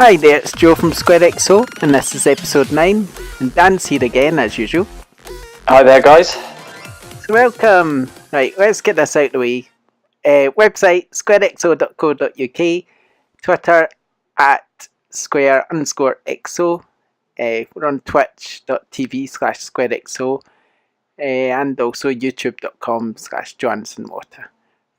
Hi there, it's Joe from SquareXO, and this is episode 9, and Dan's here again as usual. Hi there, guys. So welcome. Right, let's get this out of the way. Website, squarexo.co.uk, Twitter, at @square_xo, we're on twitch.tv/squarexo, and also youtube.com/JohansonWater. I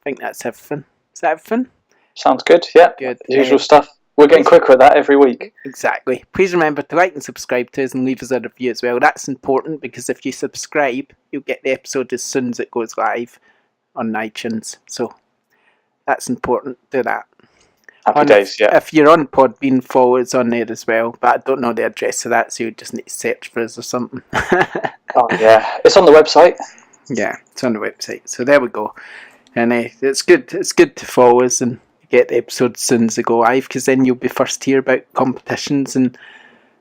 think that's everything. Is that everything? Sounds good, yeah. Good. Usual stuff. We're getting quicker at that every week. Exactly. Please remember to like and subscribe to us and leave us a review as well. That's important because if you subscribe, you'll get the episode as soon as it goes live on iTunes. So that's important. Do that. Happy days, yeah. If you're on Podbean, follow us on there as well. But I don't know the address of that, so you just need to search for us or something. Oh, yeah. It's on the website. Yeah, it's on the website. So there we go. And it's good. It's good to follow us and get the episodes as soon as they go live, because then you'll be first to hear about competitions and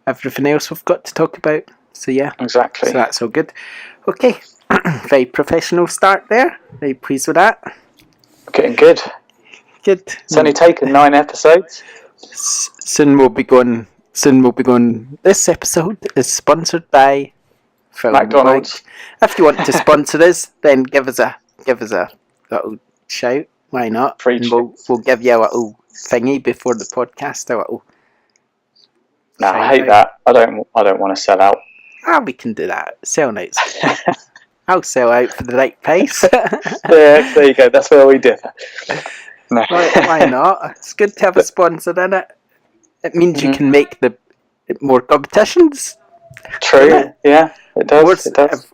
everything else we've got to talk about. So yeah, exactly. So that's all good. Okay, very professional start there. Very pleased with that. Getting good. Good. It's only taken 9 episodes. Soon we'll be going. This episode is sponsored by McDonald's. If you want to sponsor us, then give us a little shout. Why not? We'll give you a little thingy before the podcast. No, I hate that. I don't want to sell out. We can do that. Sell out. I'll sell out for the right price. Yeah, there you go. That's where we differ. No. Why not? It's good to have a sponsor in it. It means you can make more competitions. True. Yeah, it does.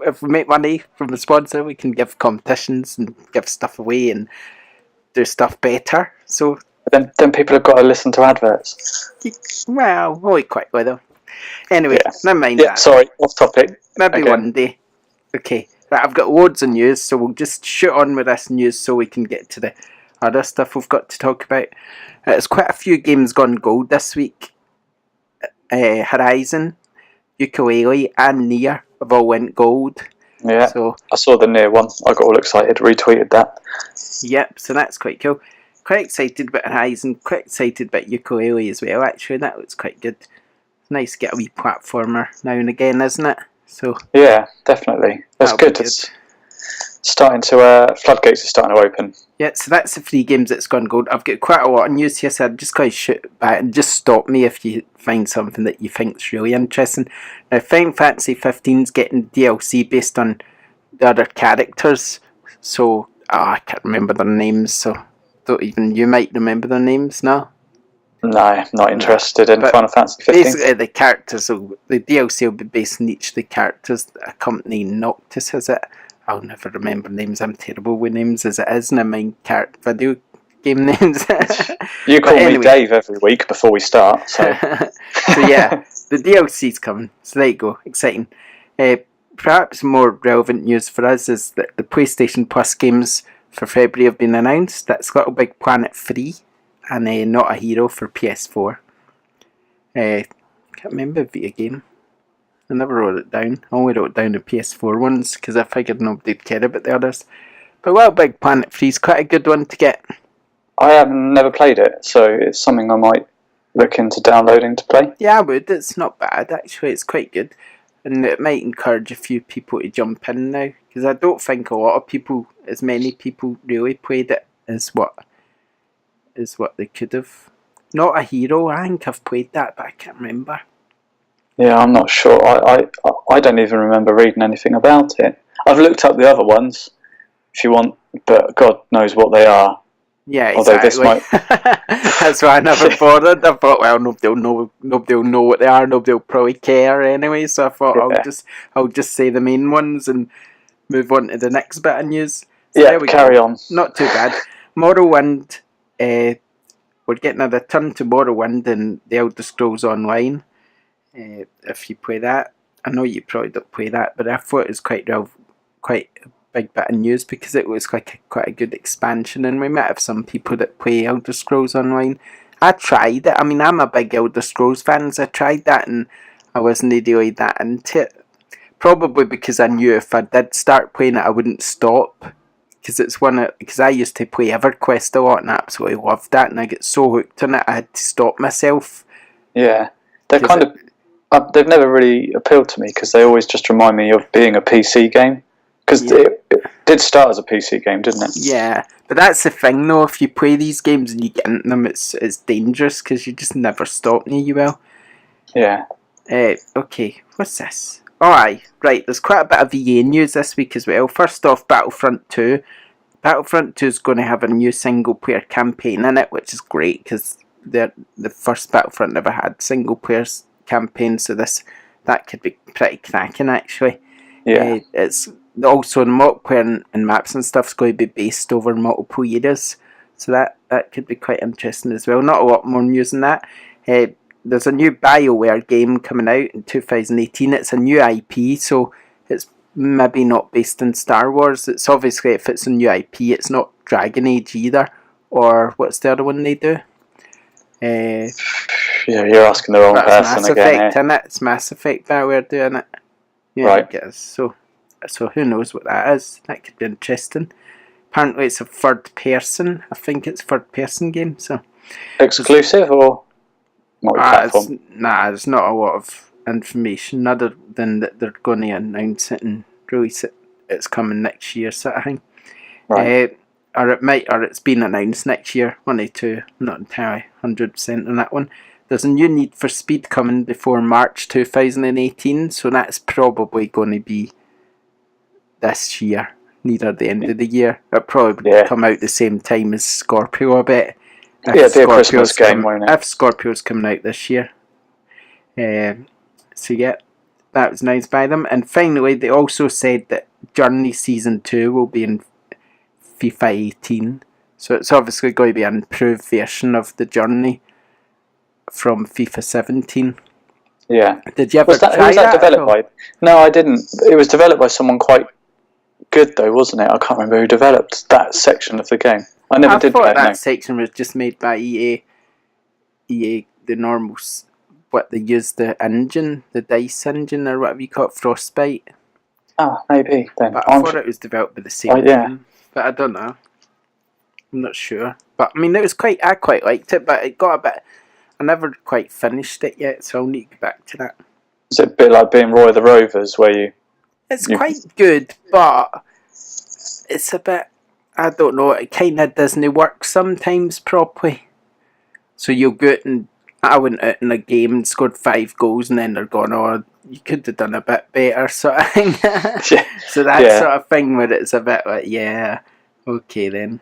If we make money from the sponsor, we can give competitions and give stuff away and do stuff better. So then people have got to listen to adverts. Well, really quickly though. Anyway, never mind that. Sorry, off topic. Maybe one day. Okay, right, I've got loads of news, so we'll just shoot on with this news so we can get to the other stuff we've got to talk about. There's quite a few games gone gold this week. Horizon, Ukulele and Nier have all went gold. Yeah, so I saw the Nier one. I got all excited, retweeted that. Yep, so that's quite cool. Quite excited about Horizon, quite excited about Ukulele as well, actually. That looks quite good. Nice to get a wee platformer now and again, isn't it? So yeah, definitely. That's good. It's starting to, floodgates are starting to open. Yeah, so that's the 3 games that's gone gold. I've got quite a lot of news here, so I'm just going to shoot back and just stop me if you find something that you think's really interesting. Now, Final Fantasy 15's getting DLC based on the other characters, so I can't remember their names, so don't even you might remember their names now. No, not interested in Final Fantasy 15. Basically, the DLC will be based on each of the characters that accompany Noctis, is it? I'll never remember names. I'm terrible with names as it is, and I mind video game names. You call me Dave every week before we start. So, so yeah, the DLC's coming. So there you go, exciting. Perhaps more relevant news for us is that the PlayStation Plus games for February have been announced. That's Little Big Planet 3 and Not a Hero for PS4. Can't remember the Vita game. I never wrote it down. I only wrote down the PS4 ones because I figured nobody'd care about the others. But Little Big Planet 3 is quite a good one to get. I have never played it, so it's something I might look into downloading to play. Yeah, I would. It's not bad, actually. It's quite good. And it might encourage a few people to jump in now, because I don't think as many people really played it as what they could have. Not a Hero, I think I've played that, but I can't remember. Yeah, I'm not sure. I don't even remember reading anything about it. I've looked up the other ones, if you want, but God knows what they are. Yeah, exactly. That's why I never bothered. I thought, well, nobody will know what they are. Nobody will probably care anyway. So I thought I'll just say the main ones and move on to the next bit of news. So yeah, carry on. Not too bad. Morrowind. We're getting a return to Morrowind and the Elder Scrolls Online. If you play that, I know you probably don't play that, but I thought it was quite a big bit of news because it was quite a good expansion, and we might have some people that play Elder Scrolls Online. I tried it. I mean, I'm a big Elder Scrolls fan, so I tried that and I wasn't really that into it. Probably because I knew if I did start playing it, I wouldn't stop. Because I used to play EverQuest a lot and I absolutely loved that, and I get so hooked on it I had to stop myself Yeah, they're kind of. They've never really appealed to me because they always just remind me of being a PC game. Because it did start as a PC game, didn't it? Yeah, but that's the thing though. If you play these games and you get into them, it's dangerous because you just never stop near you will. Yeah. Okay, what's this? Oh, aye, right. There's quite a bit of EA news this week as well. First off, Battlefront 2. Battlefront 2 is going to have a new single player campaign in it, which is great because the first Battlefront never had single player campaign, so that could be pretty cracking actually. Yeah. It's also the multiplayer and maps and stuff is going to be based over multiple areas, so that could be quite interesting as well. Not a lot more news than that. There's a new BioWare game coming out in 2018. It's a new IP, so it's maybe not based in Star Wars. It's obviously, if it's a new IP, it's not Dragon Age either. Or what's the other one they do? Yeah, you're asking the wrong person Mass again. Effect, isn't it? It's Mass Effect BioWare doing it. Yeah, right. I guess. So who knows what that is? That could be interesting. Apparently it's a third person. I think it's a third person game. So exclusive or multi-platform? There's not a lot of information other than that they're going to announce it and release it. It's coming next year, sort of thing. Right. Or it's been announced next year. One or two, not entirely 100% on that one. There's a new Need for Speed coming before March 2018, so that's probably going to be this year, near the end of the year. It'll probably come out the same time as Scorpio, I bet. It'll be a Christmas game, won't it? If Scorpio's coming out this year. So yeah, that was nice by them. And finally, they also said that Journey Season 2 will be in FIFA 18. So it's obviously going to be an improved version of the Journey from FIFA 17. Yeah. Did you ever try that? Was that developed by? No, I didn't. It was developed by someone quite good, though, wasn't it? I can't remember who developed that section of the game. I thought play that section was just made by EA. EA, the normal, what they use, the engine, the DICE engine, or whatever you call it, Frostbite. Oh, maybe then. But I thought it was developed by the same team. But I don't know. I'm not sure. But I mean, I quite liked it, but it got a bit. I never quite finished it yet, so I'll need to go back to that. Is it a bit like being Roy of the Rovers, where you? It's quite good, but it's a bit. I don't know. It kind of doesn't work sometimes properly. So you'll go out and I went out in a game and scored 5 goals, and then they're going, "Oh, you could have done a bit better," sort of thing. So that sort of thing where it's a bit like, yeah, okay then.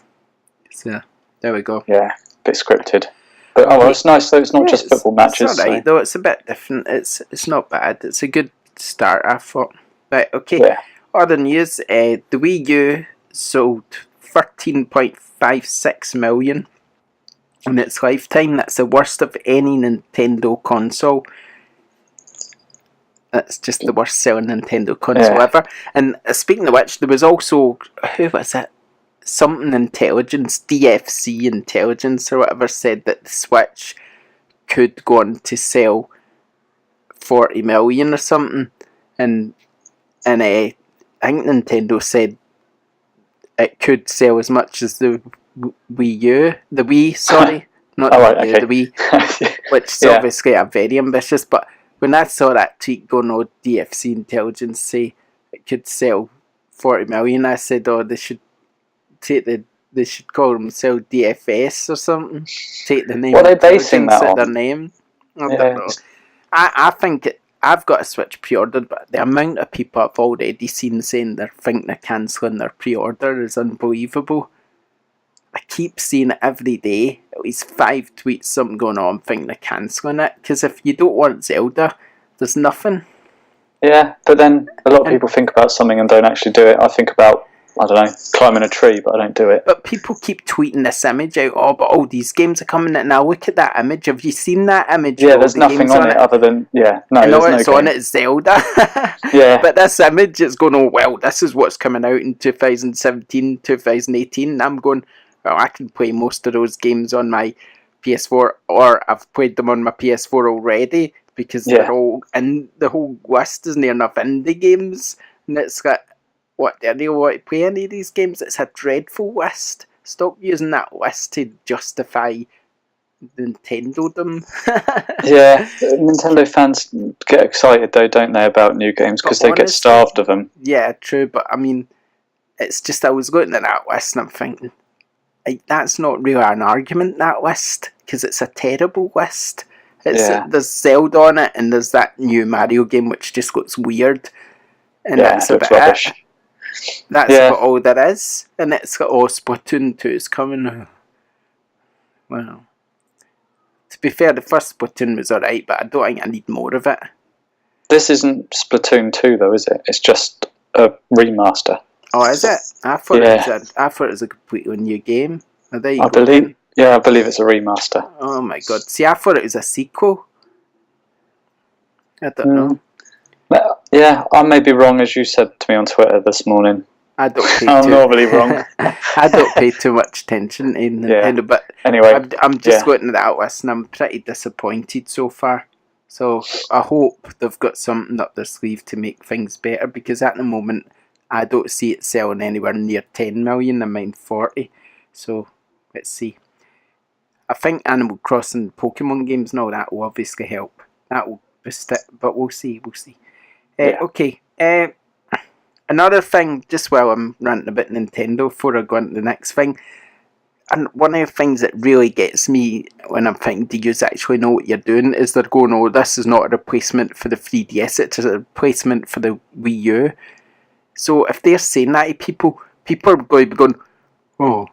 So there we go. Yeah, a bit scripted. But it's nice though. It's not just football matches. It's alright though. It's a bit different. It's not bad. It's a good start, I thought. Right, okay. Yeah. Other news: the Wii U sold 13.56 million in its lifetime. That's the worst of any Nintendo console. That's just the worst selling Nintendo console ever. And speaking of which, there was also, who was it? Something Intelligence, DFC Intelligence or whatever, said that the Switch could go on to sell 40 million or something. And I think Nintendo said it could sell as much as the Wii U. The Wii, sorry. Not the Wii U, the Wii. Which is obviously very ambitious. But when I saw that tweet going on DFC Intelligence say it could sell 40 million, I said, oh, they should call themselves DFS or something. Take the name. What are they basing that on? Their name. I don't know. I think I've got a Switch pre-ordered, but the amount of people I've already seen saying they're thinking of cancelling their pre-order is unbelievable. I keep seeing it every day. At least 5 tweets, something going on, thinking of cancelling it. Because if you don't want Zelda, there's nothing. Yeah, but then a lot of people think about something and don't actually do it. I think about, I don't know, climbing a tree, but I don't do it. But people keep tweeting this image out. Oh, but all these games are coming out now. Look at that image. Have you seen that image? Yeah, there's nothing on it other than no. I know it's on it. It's Zelda. Yeah. But this image, it's going, oh well, this is what's coming out in 2017, 2018. And I'm going, well, I can play most of those games on my PS4, or I've played them on my PS4 already because they're all in the whole list. Isn't there enough indie games? And it's got. What, do you want to play any of these games? It's a dreadful list. Stop using that list to justify Nintendo them. Yeah, Nintendo fans get excited though, don't they, about new games because they get starved of them. Yeah, true, but I mean, it's just I was looking at that list and I'm thinking, like, that's not really an argument, that list, because it's a terrible list. There's Zelda on it, and there's that new Mario game which just looks weird, and that's about rubbish. it. That's about all there is, and it's got Splatoon 2 is coming. Well, to be fair, the first Splatoon was alright, but I don't think I need more of it. This isn't Splatoon 2 though, is it? It's just a remaster. Oh, is it? I thought it was a completely new game. Oh, there you go. I believe it's a remaster. Oh my god! See, I thought it was a sequel. I don't know. Yeah, I may be wrong, as you said to me on Twitter this morning. I don't pay I'm normally wrong. I don't pay too much attention to Nintendo, but anyway, I'm just looking at that list and I'm pretty disappointed so far. So I hope they've got something up their sleeve to make things better, because at the moment I don't see it selling anywhere near 10 million. I mean 40. So let's see. I think Animal Crossing, Pokemon games and all that will obviously help. That will boost it, but we'll see. Okay. Another thing, just while I'm ranting about Nintendo before I go on to the next thing, and one of the things that really gets me when I'm thinking, do you actually know what you're doing, is they're going, oh, this is not a replacement for the 3DS, it's a replacement for the Wii U. So if they're saying that to people are going to be going, oh,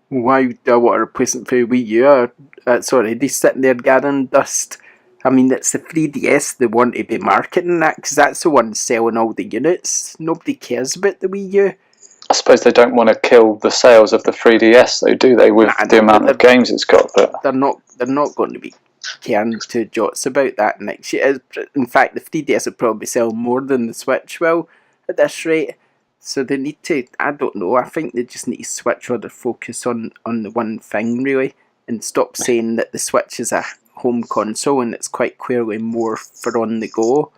why do I want a replacement for the Wii U? That's already sitting there gathering dust. I mean, it's the 3DS they want to be marketing that, because that's the one selling all the units. Nobody cares about the Wii U. I suppose they don't want to kill the sales of the 3DS, though, do they, with the amount of games it's got? But they're not going to be caring two jots about that next year. In fact, the 3DS will probably sell more than the Switch will at this rate. So they need to, I don't know, I think they just need to switch all their focus on the one thing, really, and stop saying that the Switch is a home console and it's quite clearly more for on the go.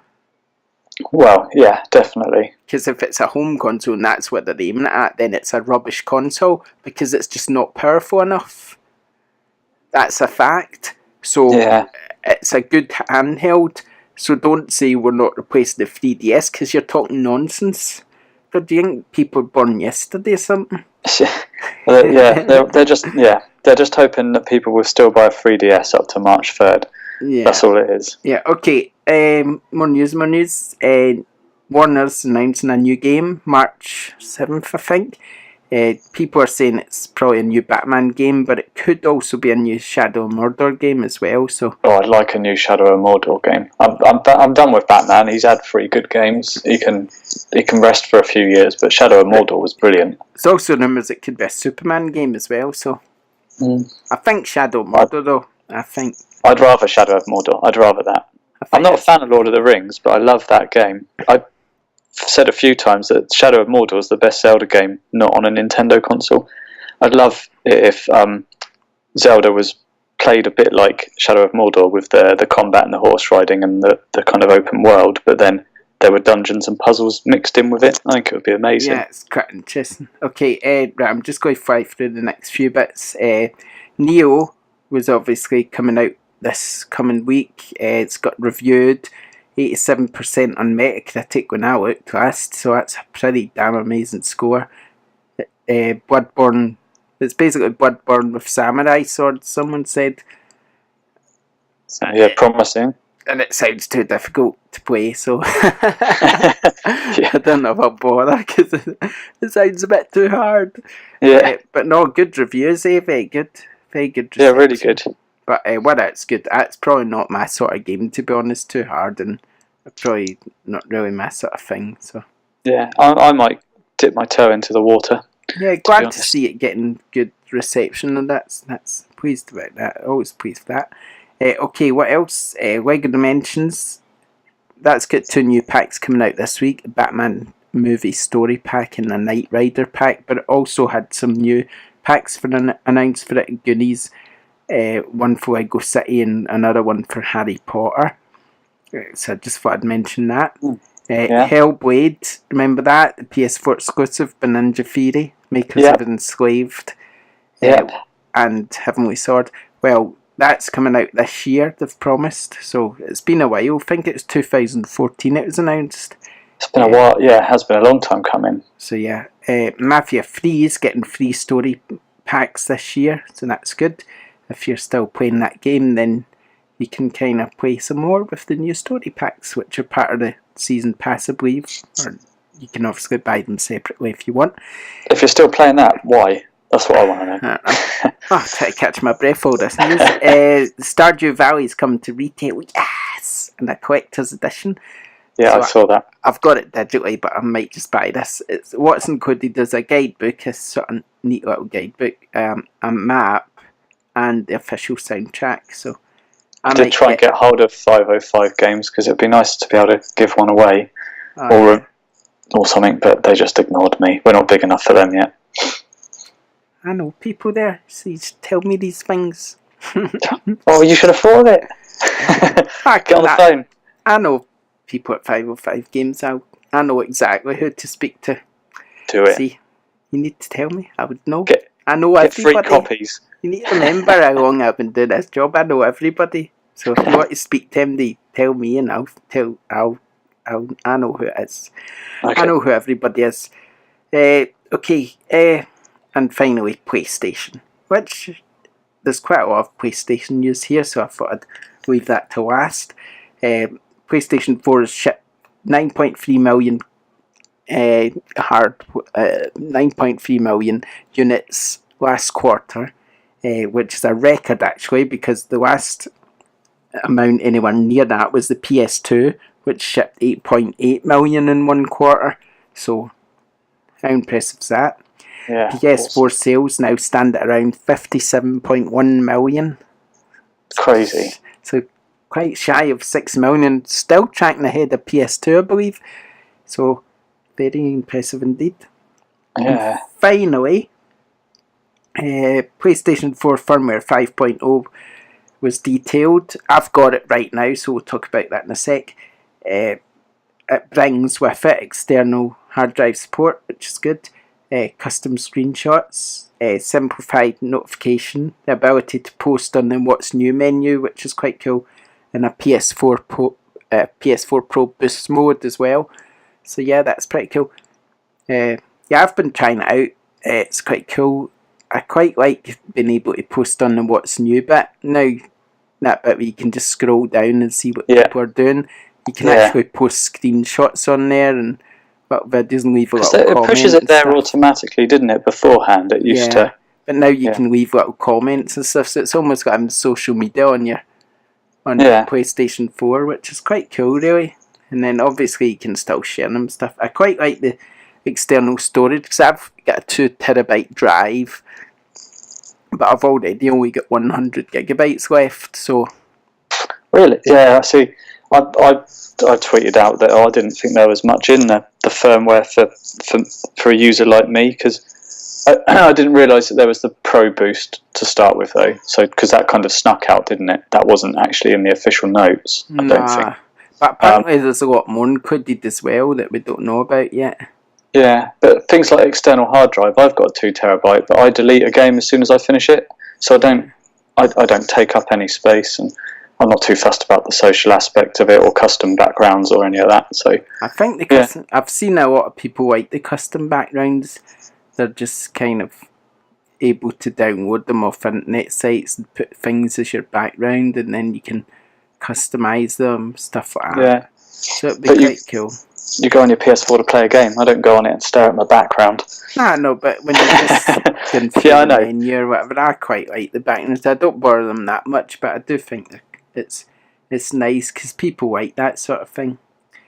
Well, yeah, definitely. Because if it's a home console and that's what they're aiming at, then it's a rubbish console because it's just not powerful enough. That's a fact. So it's a good handheld. So don't say we're not replacing the 3DS because you're talking nonsense. Or do you think people were born yesterday or something? They're just hoping that people will still buy a 3DS up to March 3rd. Yeah. That's all it is. Yeah, okay. More news. Warner's announcing a new game, March 7th, I think. People are saying it's probably a new Batman game, but it could also be a new Shadow of Mordor game as well. So, I'd like a new Shadow of Mordor game. I'm done with Batman. He's had 3 good games. He can rest for a few years, but Shadow of Mordor was brilliant. There's also rumours it could be a Superman game as well. So, I think Shadow of Mordor, though. I'd rather Shadow of Mordor. I'd rather that. I'm not a fan of Lord of the Rings, but I love that game. I've said a few times that Shadow of Mordor is the best Zelda game not on a Nintendo console. I'd love it if Zelda was played a bit like Shadow of Mordor with the combat and the horse riding and the kind of open world, but then there were dungeons and puzzles mixed in with it. I think it would be amazing. Yeah, it's quite interesting. Okay, right, I'm just going to fly through the next few bits. Neo was obviously coming out this coming week. It's got reviewed 87% on Metacritic when I looked last, so that's a pretty damn amazing score. Bloodborne, it's basically Bloodborne with samurai swords, someone said. Yeah, promising. And it sounds too difficult to play, so I don't know if I'll bother because it sounds a bit too hard. Yeah. But no, good reviews, very good. Very good reception. Yeah, really good. But whether it's good, that's probably not my sort of game, to be honest, too hard, and probably not really my sort of thing. So yeah, I might dip my toe into the water. Yeah, glad to see it getting good reception, and that's pleased about that. Always pleased with that. Okay, what else? Lego Dimensions. That's got 2 new packs coming out this week: a Batman movie story pack and a Knight Rider pack. But it also had some new packs announced for it: Goonies, one for Lego City, and another one for Harry Potter. So I just thought I'd mention that. Hellblade, remember that? The PS4 exclusive by Ninja Theory, makers of Enslaved, and Heavenly Sword. Well, that's coming out this year, they've promised. So it's been a while. I think it's 2014 it was announced. It's been a while. Yeah, it has been a long time coming. So yeah, Mafia 3 is getting free story packs this year, so that's good. If you're still playing that game, then you can kind of play some more with the new story packs, which are part of the season pass, I believe. Or you can obviously buy them separately if you want. If you're still playing that, why? That's what I want to know. I'm trying to catch my breath all this news. Stardew Valley's come to retail, yes, and a collector's edition. Yeah, so I saw that. I've got it digitally, but I might just buy this. What's included is a guidebook, a sort of neat little guidebook, a map, and the official soundtrack. So I did try and get hold of 505 games because it'd be nice to be able to give one away or something, but they just ignored me. We're not big enough for them yet. I know people there. So tell me these things. Oh, you should afford it. Get on the phone. I know people at 505 Games. I know exactly who to speak to. Do it. See, you need to tell me. I would know. I know get everybody. Free copies. You need to remember how long I've been doing this job. I know everybody. So if you want to speak to him, they tell me, and I know who it is. Okay. I know who everybody is. Okay. And finally, PlayStation, which there's quite a lot of PlayStation news here, so I thought I'd leave that to last. PlayStation 4 has shipped 9.3 million 9.3 million units last quarter, which is a record actually, because the last amount anyone near that was the PS2, which shipped 8.8 million in one quarter. So how impressive is that? Yeah, PS4 sales now stand at around 57.1 million. Crazy. So quite shy of 6 million, still tracking ahead of PS2, I believe. So very impressive indeed. Yeah. And finally, PlayStation 4 firmware 5.0 was detailed. I've got it right now, so we'll talk about that in a sec. It brings with it external hard drive support, which is good. Custom screenshots, simplified notification, the ability to post on the What's New menu, which is quite cool, and a PS4 Pro boost mode as well. So yeah, that's pretty cool. I've been trying it out. It's quite cool. I quite like being able to post on the What's New bit. Now, that bit where you can just scroll down and see what people are doing. You can actually post screenshots on there and videos and leave a little comment. It pushes it there automatically, didn't it, beforehand? It used to. But now you can leave little comments and stuff, so it's almost like social media on your PlayStation 4, which is quite cool, really. And then obviously you can still share them stuff. I quite like the external storage because I've got a 2 terabyte drive, but I've already only got 100 gigabytes left. So really, yeah, I see. I tweeted out that I didn't think there was much in the firmware for a user like me, because I didn't realise that there was the Pro Boost to start with, though. So because that kind of snuck out, didn't it? That wasn't actually in the official notes. I don't think. But apparently there's a lot more included as well that we don't know about yet. Yeah, but things like external hard drive, I've got a 2 terabyte, but I delete a game as soon as I finish it, so I don't take up any space, and I'm not too fussed about the social aspect of it or custom backgrounds or any of that. So I think I've seen a lot of people like the custom backgrounds. They're just kind of able to download them off internet sites and put things as your background, and then you can customize them, stuff like that. Yeah. So it'd be quite cool. You go on your PS4 to play a game. I don't go on it and stare at my background. No, but when you just can through the menu or whatever, I quite like the backgrounds. I don't bother them that much, but I do think it's nice because people like that sort of thing.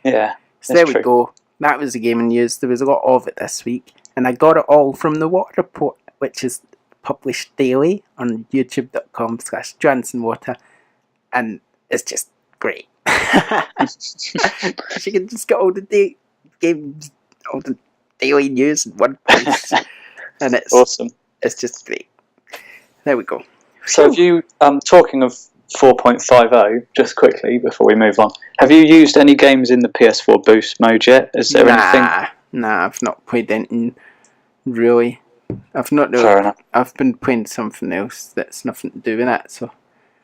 Yeah. So there we go. That was the gaming news. There was a lot of it this week, and I got it all from the Water Report, which is published daily on youtube.com/JohansonWater, and it's just great. You can just get all the games, all the daily news in one place, and it's awesome. It's just great. There we go. So have you, talking of 4.50, just quickly before we move on, have you used any games in the PS4 boost mode yet? Is there anything? Nah, I've not played anything really. I've not really. Fair enough. I've been playing something else that's nothing to do with that. So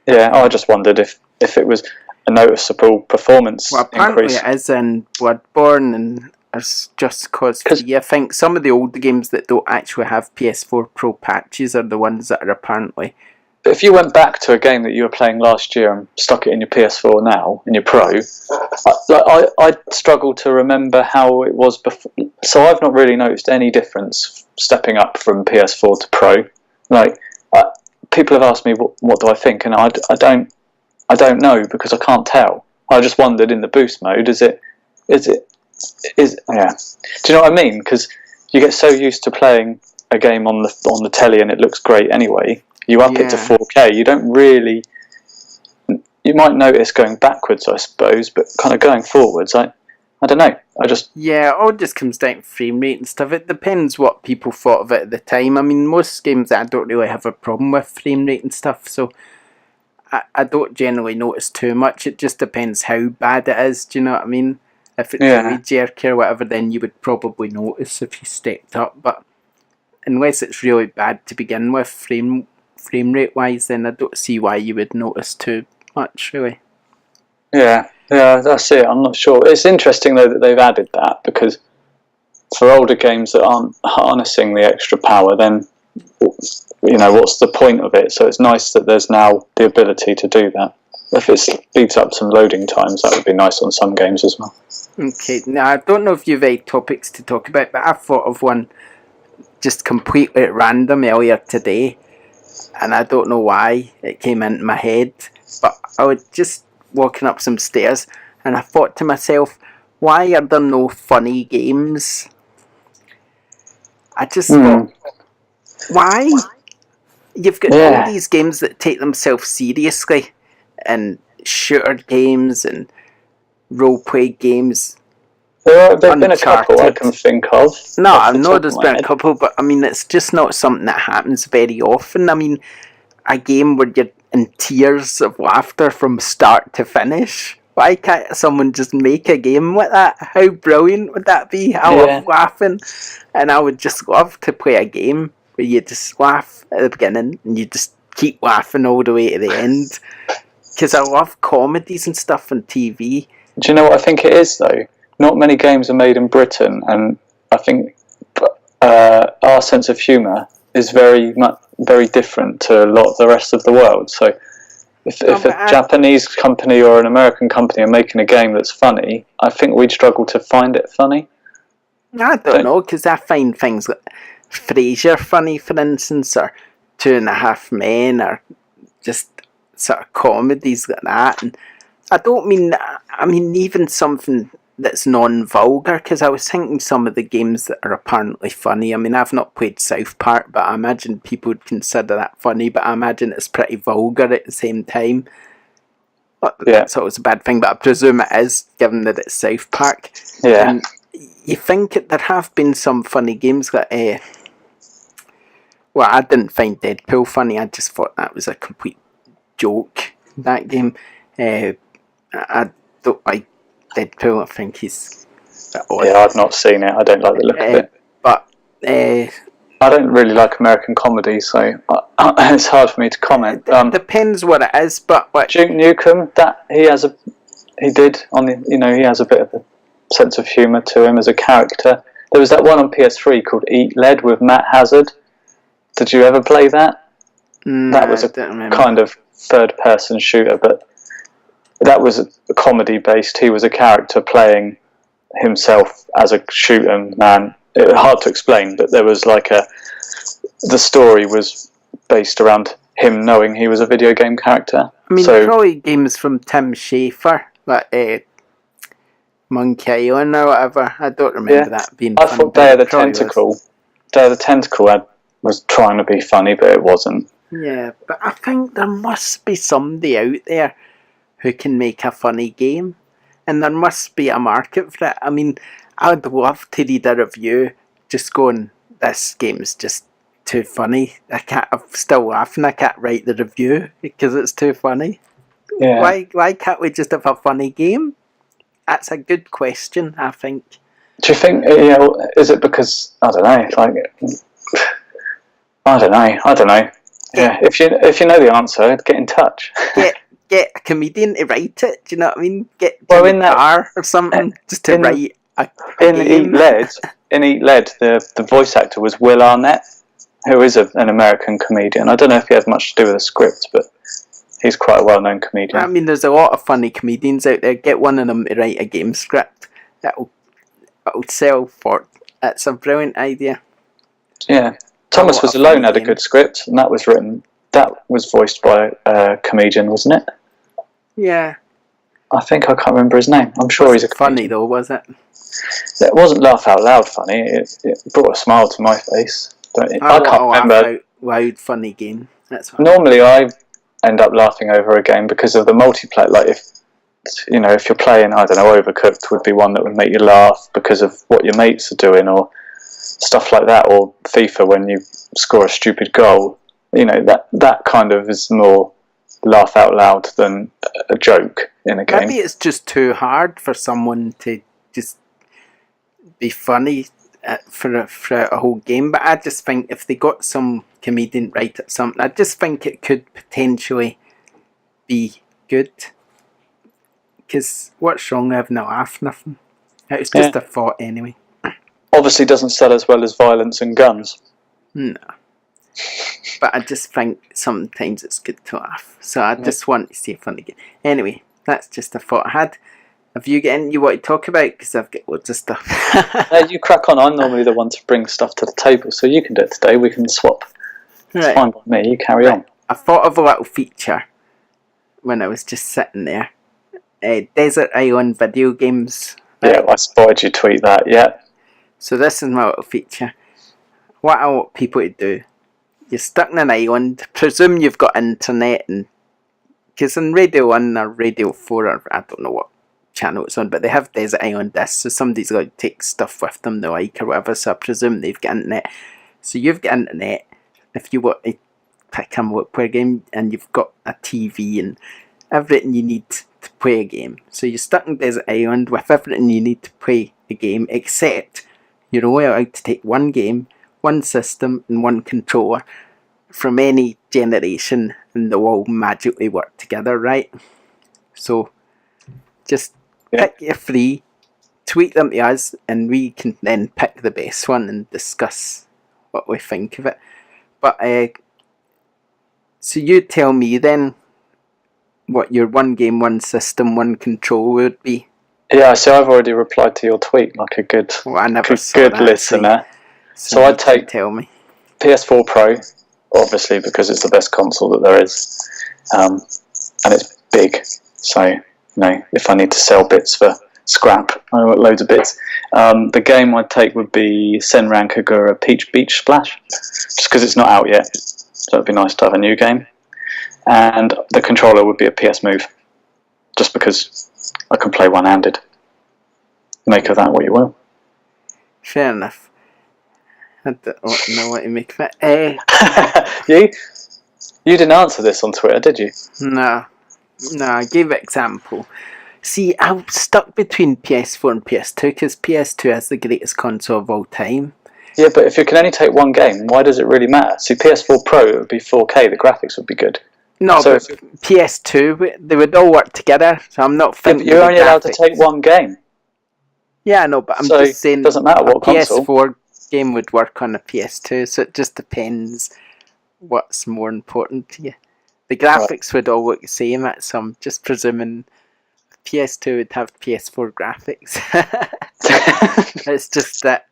Yeah, I just wondered if it was a noticeable performance apparently increase. it is in Bloodborne and it's Just Cause 3. I think some of the older games that don't actually have PS4 Pro patches are the ones that are apparently... But if you went back to a game that you were playing last year and stuck it in your PS4 now, in your Pro, I struggle to remember how it was before. So I've not really noticed any difference stepping up from PS4 to Pro. Like, people have asked me, what do I think? And I don't know, because I can't tell. I just wondered, in the boost mode, yeah. Do you know what I mean? Because you get so used to playing a game on the telly and it looks great anyway. You up it to 4K, you don't really... You might notice going backwards, I suppose, but kind of going forwards, I don't know. Yeah, it all just comes down to frame rate and stuff. It depends what people thought of it at the time. I mean, most games I don't really have a problem with frame rate and stuff, so I don't generally notice too much. It just depends how bad it is, do you know what I mean? If it's really jerky or whatever, then you would probably notice if you stepped up, but unless it's really bad to begin with, frame rate wise, then I don't see why you would notice too much, really. Yeah, that's it. I'm not sure. It's interesting though that they've added that, because for older games that aren't harnessing the extra power, then what's the point of it? So it's nice that there's now the ability to do that. If it speeds up some loading times, that would be nice on some games as well. Okay, now I don't know if you've any topics to talk about, but I thought of one just completely at random earlier today, and I don't know why it came into my head, but I was just walking up some stairs and I thought to myself, why are there no funny games? I just thought, why? You've got all these games that take themselves seriously, and shooter games and role-play games. There have been a couple I can think of. No, I know there's been a couple, but I mean, it's just not something that happens very often. I mean, a game where you're in tears of laughter from start to finish. Why can't someone just make a game like that? How brilliant would that be? I love laughing, and I would just love to play a game where you just laugh at the beginning and you just keep laughing all the way to the end. Because I love comedies and stuff on TV. Do you know what I think it is, though? Not many games are made in Britain, and I think our sense of humour is very different to a lot of the rest of the world. So if a Japanese company or an American company are making a game that's funny, I think we'd struggle to find it funny. I don't know, because I find things like Frasier funny, for instance, or 2.5 Men, or just sort of comedies like that. And I mean even something that's non-vulgar, because I was thinking some of the games that are apparently funny. I mean, I've not played South Park, but I imagine people would consider that funny, but I imagine it's pretty vulgar at the same time. That's always a bad thing, but I presume it is, given that it's South Park. Yeah. And you think there have been some funny games like... well, I didn't find Deadpool funny, I just thought that was a complete joke, that game. I don't like Deadpool. I think he's a bit odd. Yeah, I've not seen it. I don't like the look of it. But I don't really like American comedy, so it's hard for me to comment. It depends what it is, but Duke Nukem, he has a bit of a sense of humour to him as a character. There was that one on PS3 called Eat Lead with Matt Hazard. Did you ever play that? That was a kind of third-person shooter, but that was comedy based. He was a character playing himself as a shooter man. It was hard to explain, but there was the story was based around him knowing he was a video game character. I mean, probably games from Tim Schafer, like Monkey Island or whatever. I don't remember that being funny. I thought Day of the Tentacle. Day of the Tentacle was trying to be funny, but it wasn't. Yeah, but I think there must be somebody out there who can make a funny game, and there must be a market for it. I mean, I'd love to read a review just going, this game's just too funny. I'm still laughing, I can't write the review because it's too funny. Yeah. Why can't we just have a funny game? That's a good question, I think. Do you think, is it because, I don't know, I don't know. Yeah, if you know the answer, get in touch. Get a comedian to write it. Do you know what I mean? Get in Carr or something just to write a in game. Eat Led, the voice actor was Will Arnett, who is an American comedian. I don't know if he has much to do with the script, but he's quite a well-known comedian. I mean, there's a lot of funny comedians out there. Get one of them to write a game script that'll sell for. That's a brilliant idea. Yeah, Thomas Was Alone had a good script, and that was voiced by a comedian, wasn't it? Yeah. I think I can't remember his name. I'm sure he's a comedian. Funny though, was it? It wasn't laugh out loud funny. It brought a smile to my face. But I can't remember. Laugh out loud funny game. That's normally I end up laughing over a game because of the multiplayer. Like if you're playing, I don't know, Overcooked would be one that would make you laugh because of what your mates are doing or stuff like that, or FIFA when you score a stupid goal. That kind of is more laugh out loud than a joke in a game. Maybe it's just too hard for someone to just be funny for a whole game, but I just think if they got some comedian write at something, I just think it could potentially be good. Because what's wrong with having a laugh? Nothing. It's just a thought anyway. Obviously doesn't sell as well as violence and guns. No. But I just think sometimes it's good to laugh. So I just want to see a funny game. Anyway, that's just a thought I had. Have you got anything you want to talk about? Because I've got loads of stuff. You crack on. I'm normally the one to bring stuff to the table, so you can do it today. We can swap. It's fine by me. You carry on. I thought of a little feature when I was just sitting there. Desert Island video games. Yeah, I spotted you tweet that, yeah. So this is my little feature. What I want people to do, you're stuck in an island, presume you've got internet, and because on Radio 1 or Radio 4 or I don't know what channel it's on, but they have Desert Island discs, so somebody's got to take stuff with them they like or whatever, so I presume they've got internet. So you've got internet, if you want to pick a multiplayer game, and you've got a TV and everything you need to play a game. So you're stuck in Desert Island with everything you need to play a game, except you're only allowed to take one game, one system and one controller from any generation, and they'll all magically work together, right? So just pick your three, tweet them to us, and we can then pick the best one and discuss what we think of it. But so you tell me then what your one game, one system, one control would be. Yeah, so I've already replied to your tweet like a good listener. So I'd take tell me. PS4 Pro, obviously, because it's the best console that there is, and it's big. So if I need to sell bits for scrap, I want loads of bits. The game I'd take would be Senran Kagura Peach Beach Splash, just because it's not out yet. So it'd be nice to have a new game. And the controller would be a PS Move, just because I can play one-handed. Make of that what you will. Fair enough. I don't know what to make of it. You didn't answer this on Twitter, did you? No, I gave an example. See, I'm stuck between PS4 and PS2 because PS2 has the greatest console of all time. Yeah, but if you can only take one game, why does it really matter? See, PS4 Pro, it would be 4K, the graphics would be good. No, so but PS2, they would all work together, so I'm not thinking you're only allowed to take one game. Yeah, I know, but I'm just saying it doesn't matter what PS4 console. Game would work on a PS2, so it just depends what's more important to you. The graphics would all look the same, so I'm just presuming PS2 would have PS4 graphics. It's just that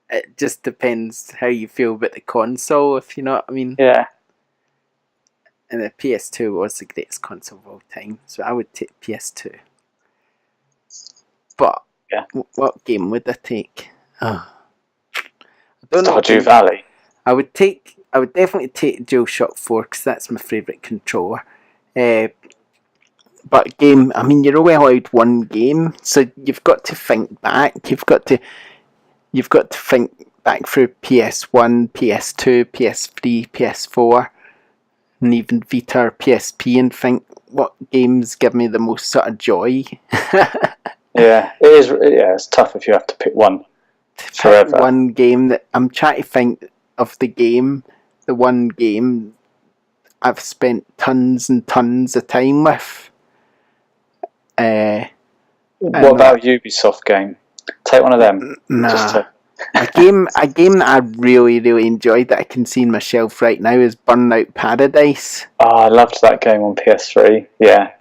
it just depends how you feel about the console, if you know what I mean. Yeah. And the PS2 was the greatest console of all time, so I would take PS2. But what game would I take? I don't know. Stardew Valley. I would definitely take DualShock 4 because that's my favourite controller. But game, I mean, you're only allowed one game, so you've got to think back. You've got to think back through PS1, PS2, PS3, PS4, and even Vita or PSP, and think what games give me the most sort of joy. Yeah, it is. Yeah, it's tough if you have to pick one forever. One game that I'm trying to think of the one game I've spent tons and tons of time with. What about Ubisoft game? Take one of them. Nah. A game that I really, really enjoyed that I can see in my shelf right now is Burnout Paradise. Oh, I loved that game on PS3. Yeah.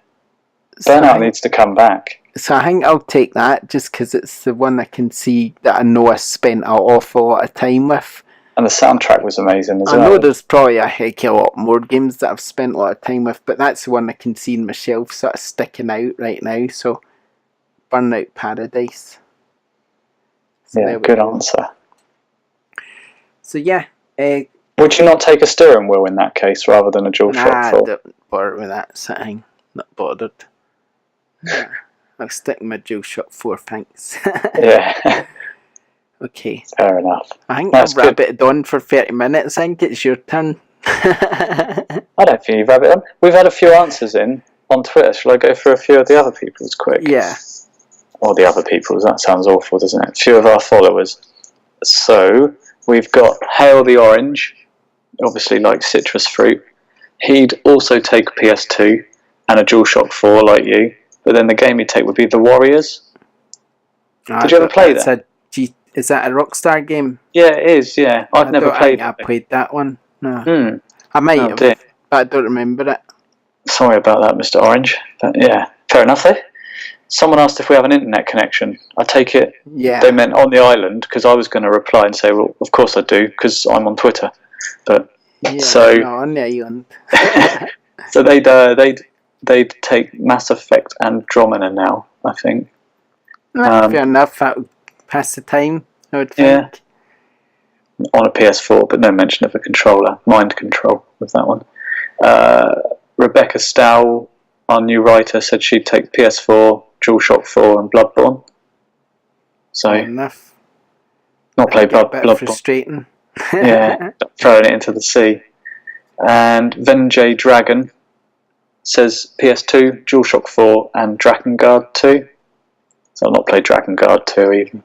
Burnout needs to come back. So I think I'll take that just because it's the one I can see that I know I spent an awful lot of time with. And the soundtrack was amazing as well. I know there's probably a heck of a lot more games that I've spent a lot of time with, but that's the one I can see in my shelf sort of sticking out right now. So Burnout Paradise. So yeah, good answer. So yeah. Would you not take a steering wheel in that case rather than a DualShock 4? Don't bother with that thing. Not bothered. Yeah. I'll stick with my DualShock 4, thanks. Yeah. Okay. Fair enough. I think I've rabbited on for 30 minutes. I think it's your turn. I don't think you've rabbited on. We've had a few answers in on Twitter. Shall I go through a few of the other people's quick? Yeah. Or the other people's. That sounds awful, doesn't it? A few of our followers. So, we've got Hale the Orange. Obviously like citrus fruit. He'd also take a PS2 and a DualShock 4 like you. But then the game he'd take would be The Warriors. Did you ever play that? Is that a Rockstar game? Yeah, it is, yeah. I've never played it. I played that one. No. I might have, but I don't remember it. Sorry about that, Mr. Orange. But yeah, fair enough, though. Someone asked if we have an internet connection. I take it they meant on the island, because I was going to reply and say, well, of course I do, because I'm on Twitter. But on the island. So they'd take Mass Effect Andromeda now, I think. Fair enough. That would pass the time, I would think. Yeah. On a PS4, but no mention of a controller. Mind control with that one. Rebecca Stow, our new writer, said she'd take PS4, DualShock 4 and Bloodborne. So, fair enough. Not play Bloodborne. Frustrating. Yeah, throwing it into the sea. And Venjay Dragon says PS2, DualShock 4 and Drakengard 2. So I'll not play Drakengard 2 even.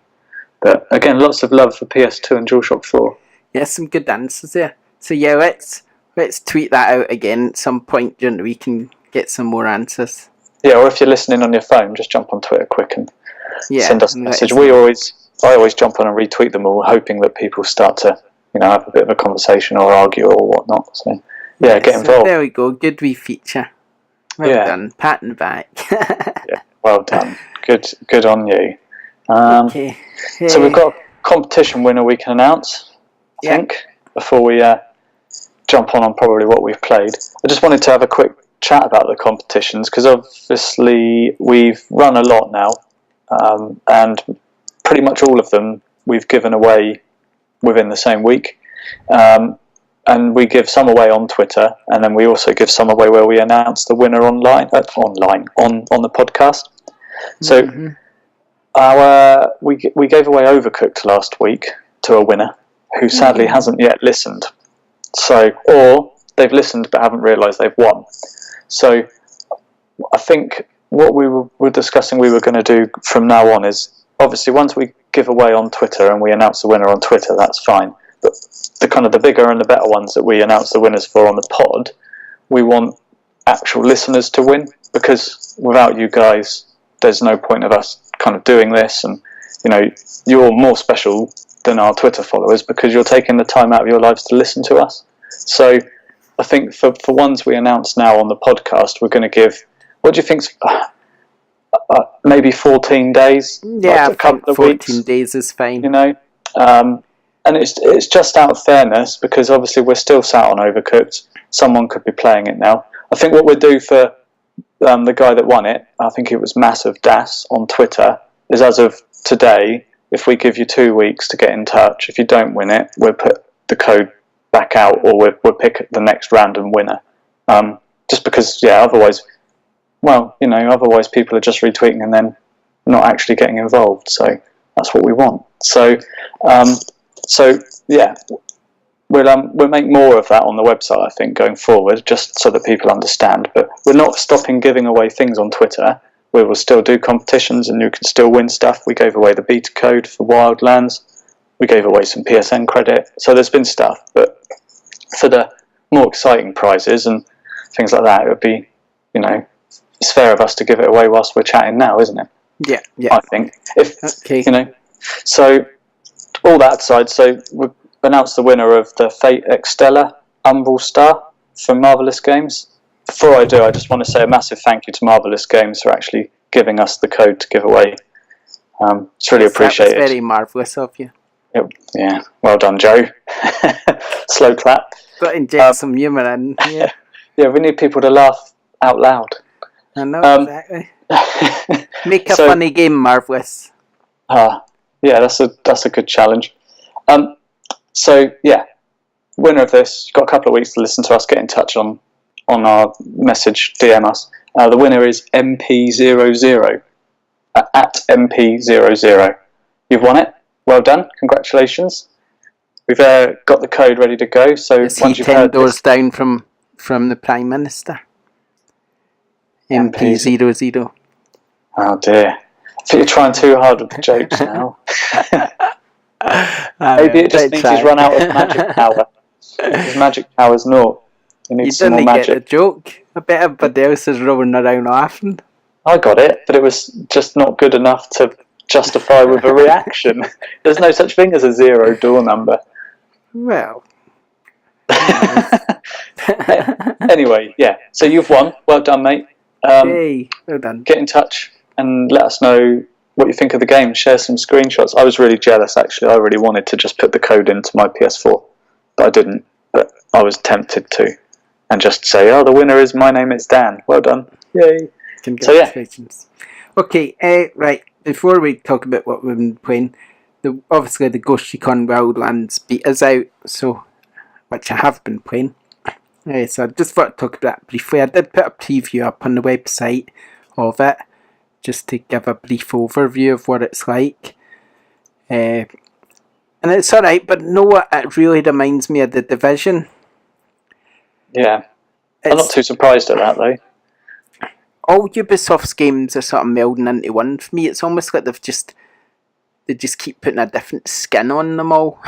But again, lots of love for PS2 and DualShock 4. Yeah, some good answers there. So yeah, let's tweet that out again at some point during the week and get some more answers. Yeah, or if you're listening on your phone, just jump on Twitter quick and send us a message. I always jump on and retweet them all, hoping that people start to, have a bit of a conversation or argue or whatnot. So yeah, get involved. There we go. Good wee feature. Well done. Pat and back. Yeah, well done. Good on you. Okay. Hey. So we've got a competition winner we can announce, I think, before we jump on probably what we've played. I just wanted to have a quick chat about the competitions, because obviously we've run a lot now, and pretty much all of them we've given away within the same week. And we give some away on Twitter, and then we also give some away where we announce the winner on the podcast. So we gave away Overcooked last week to a winner who sadly hasn't yet listened. Or they've listened but haven't realised they've won. So I think what we were discussing we were going to do from now on is, obviously once we give away on Twitter and we announce the winner on Twitter, that's fine. But the bigger and the better ones that we announce the winners for on the pod, we want actual listeners to win, because without you guys, there's no point of us kind of doing this. And you're more special than our Twitter followers because you're taking the time out of your lives to listen to us. So I think for ones we announce now on the podcast, we're going to give, what do you think, maybe 14 days? Yeah, a couple of 14 weeks, days is fine. And it's just out of fairness, because obviously we're still sat on Overcooked. Someone could be playing it now. I think what we'll do for the guy that won it, I think it was Massive Das on Twitter, is as of today, if we give you 2 weeks to get in touch, if you don't win it, we'll put the code back out, or we'll pick the next random winner. Just because, otherwise people are just retweeting and then not actually getting involved. So that's what we want. So we'll make more of that on the website, I think, going forward, just so that people understand. But we're not stopping giving away things on Twitter. We will still do competitions, and you can still win stuff. We gave away the beta code for Wildlands. We gave away some PSN credit. So there's been stuff. But for the more exciting prizes and things like that, it would be, it's fair of us to give it away whilst we're chatting now, isn't it? Yeah. I think. Okay. So all that aside, so we've announced the winner of the Fate Extella Umbral Star from Marvelous Games. Before I do, I just want to say a massive thank you to Marvelous Games for actually giving us the code to give away. It's really appreciated. That was very marvellous of you. Yeah, well done, Joe. Slow clap. Got to inject some humour in. Yeah. Yeah, we need people to laugh out loud. I know, exactly. Make a funny game marvellous. Yeah, that's a good challenge. So yeah, winner of this, you've got a couple of weeks to listen to us. Get in touch on our message, DM us. The winner is MP00 at MP00. You've won it. Well done. Congratulations. We've got the code ready to go. So is once he you've 10 heard doors this, down from the Prime Minister? MP00. Oh dear. I think you're trying too hard with the jokes now. Maybe it just means he's run out of magic power. His magic power's naught. He needs some more magic. You didn't get the joke. I bet everybody else is rolling around laughing. I got it, but it was just not good enough to justify with a reaction. There's no such thing as a 0 door number. Well. Anyway, yeah. So you've won. Well done, mate. Hey, well done. Get in touch and let us know what you think of the game. Share some screenshots. I was really jealous, actually. I really wanted to just put the code into my PS4, but I didn't. But I was tempted to, and just say, "Oh, the winner is my name is Dan." Well done. Yay! Congratulations. So, yeah. Okay, right. Before we talk about what we've been playing, obviously the Ghost Recon Wildlands beta's out, which I have been playing. So I just thought to talk about that briefly. I did put a preview up on the website of it, just to give a brief overview of what it's like. And it's alright, but it really reminds me of The Division. Yeah. I'm not too surprised at that, though. All Ubisoft's games are sort of melding into one for me. It's almost like they just keep putting a different skin on them all.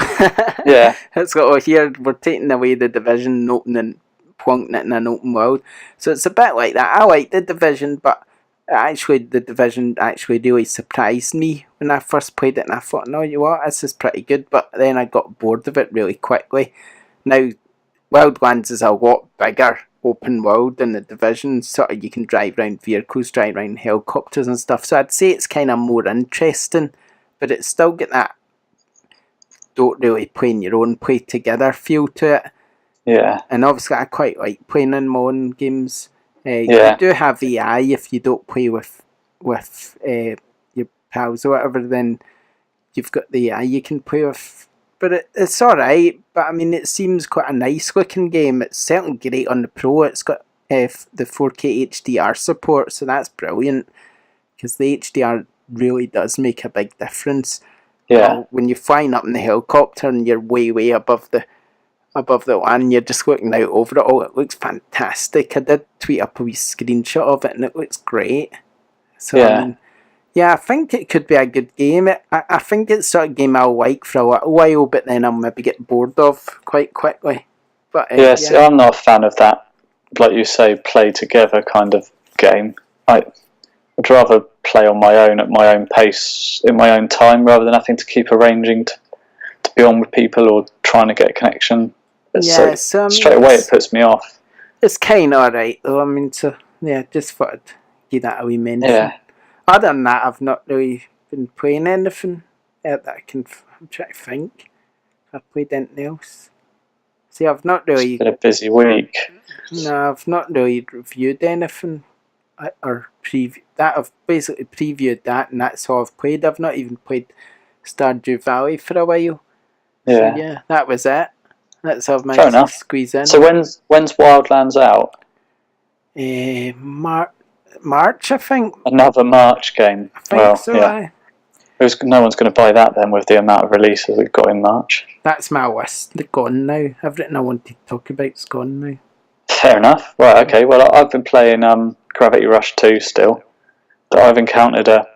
Yeah. It's like, here, we're taking away The Division and plonking it in an open world. So it's a bit like that. I like The Division, but The Division actually really surprised me when I first played it, and I thought, no, you know what, this is pretty good, but then I got bored of it really quickly. Now, Wildlands is a lot bigger open world than The Division. Sort of, you can drive around vehicles, drive around helicopters and stuff, so I'd say it's kind of more interesting, but it's still got that don't really play in your own, play together feel to it. Yeah. And obviously I quite like playing in my own games. Yeah. You do have AI if you don't play with your pals or whatever, then you've got the AI you can play with. But it's alright, but I mean, it seems quite a nice looking game. It's certainly great on the Pro. It's got the 4K HDR support, so that's brilliant, because the HDR really does make a big difference. Yeah. When you're flying up in the helicopter and you're way above the land, you're just looking out over it all. It looks fantastic. I did tweet up a wee screenshot of it, and it looks great. So yeah. I mean, yeah, I think it could be a good game. I think it's sort of game I'll like for a little while, but then I'll maybe get bored of quite quickly. But yes, yeah. I'm not a fan of that, like you say, play together kind of game. I'd rather play on my own at my own pace in my own time, rather than having to keep arranging to be on with people or trying to get a connection. Straight away it puts me off. It's kind of alright though. I mean, so yeah, just thought I'd give that a wee mention. Yeah. Other than that, I've not really been playing anything that I can. I'm trying to think if I've played anything else. See, I've not really. It's been a busy week. No, I've not really reviewed anything or preview that. I've basically previewed that, and that's all I've played. I've not even played Stardew Valley for a while. Yeah. So, yeah, that was it. That's all I've managed to squeeze in. So when's Wildlands out? March, I think. Another March game. I think so. Yeah. No one's going to buy that then, with the amount of releases we've got in March. That's my list. They're gone now. Everything I wanted to talk about is gone now. Fair enough. Right, okay. Well, I've been playing Gravity Rush 2 still. But I've encountered a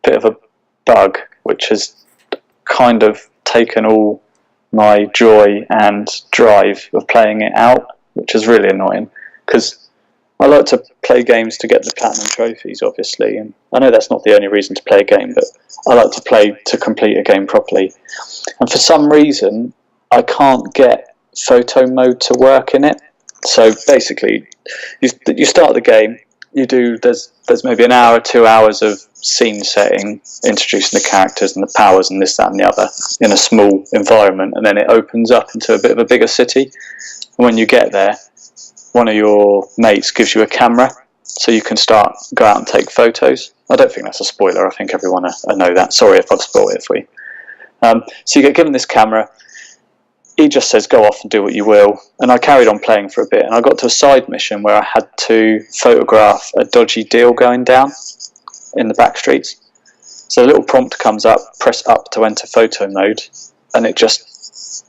bit of a bug, which has kind of taken all my joy and drive of playing it out. which is really annoying because I like to play games to get the platinum trophies, obviously, and I know that's not the only reason to play a game, but I like to play to complete a game properly. And for some reason, I can't get photo mode to work in it. So basically, you start the game, there's maybe an hour, 2 hours of scene setting, introducing the characters and the powers and this, that, and the other in a small environment, and then it opens up into a bit of a bigger city. And when you get there, one of your mates gives you a camera, so you can go out and take photos. I don't think that's a spoiler. I think everyone know that. Sorry if I've spoiled it for you. So you get given this camera. He just says, go off and do what you will. And I carried on playing for a bit, and I got to a side mission where I had to photograph a dodgy deal going down in the back streets. So a little prompt comes up, press up to enter photo mode, and it just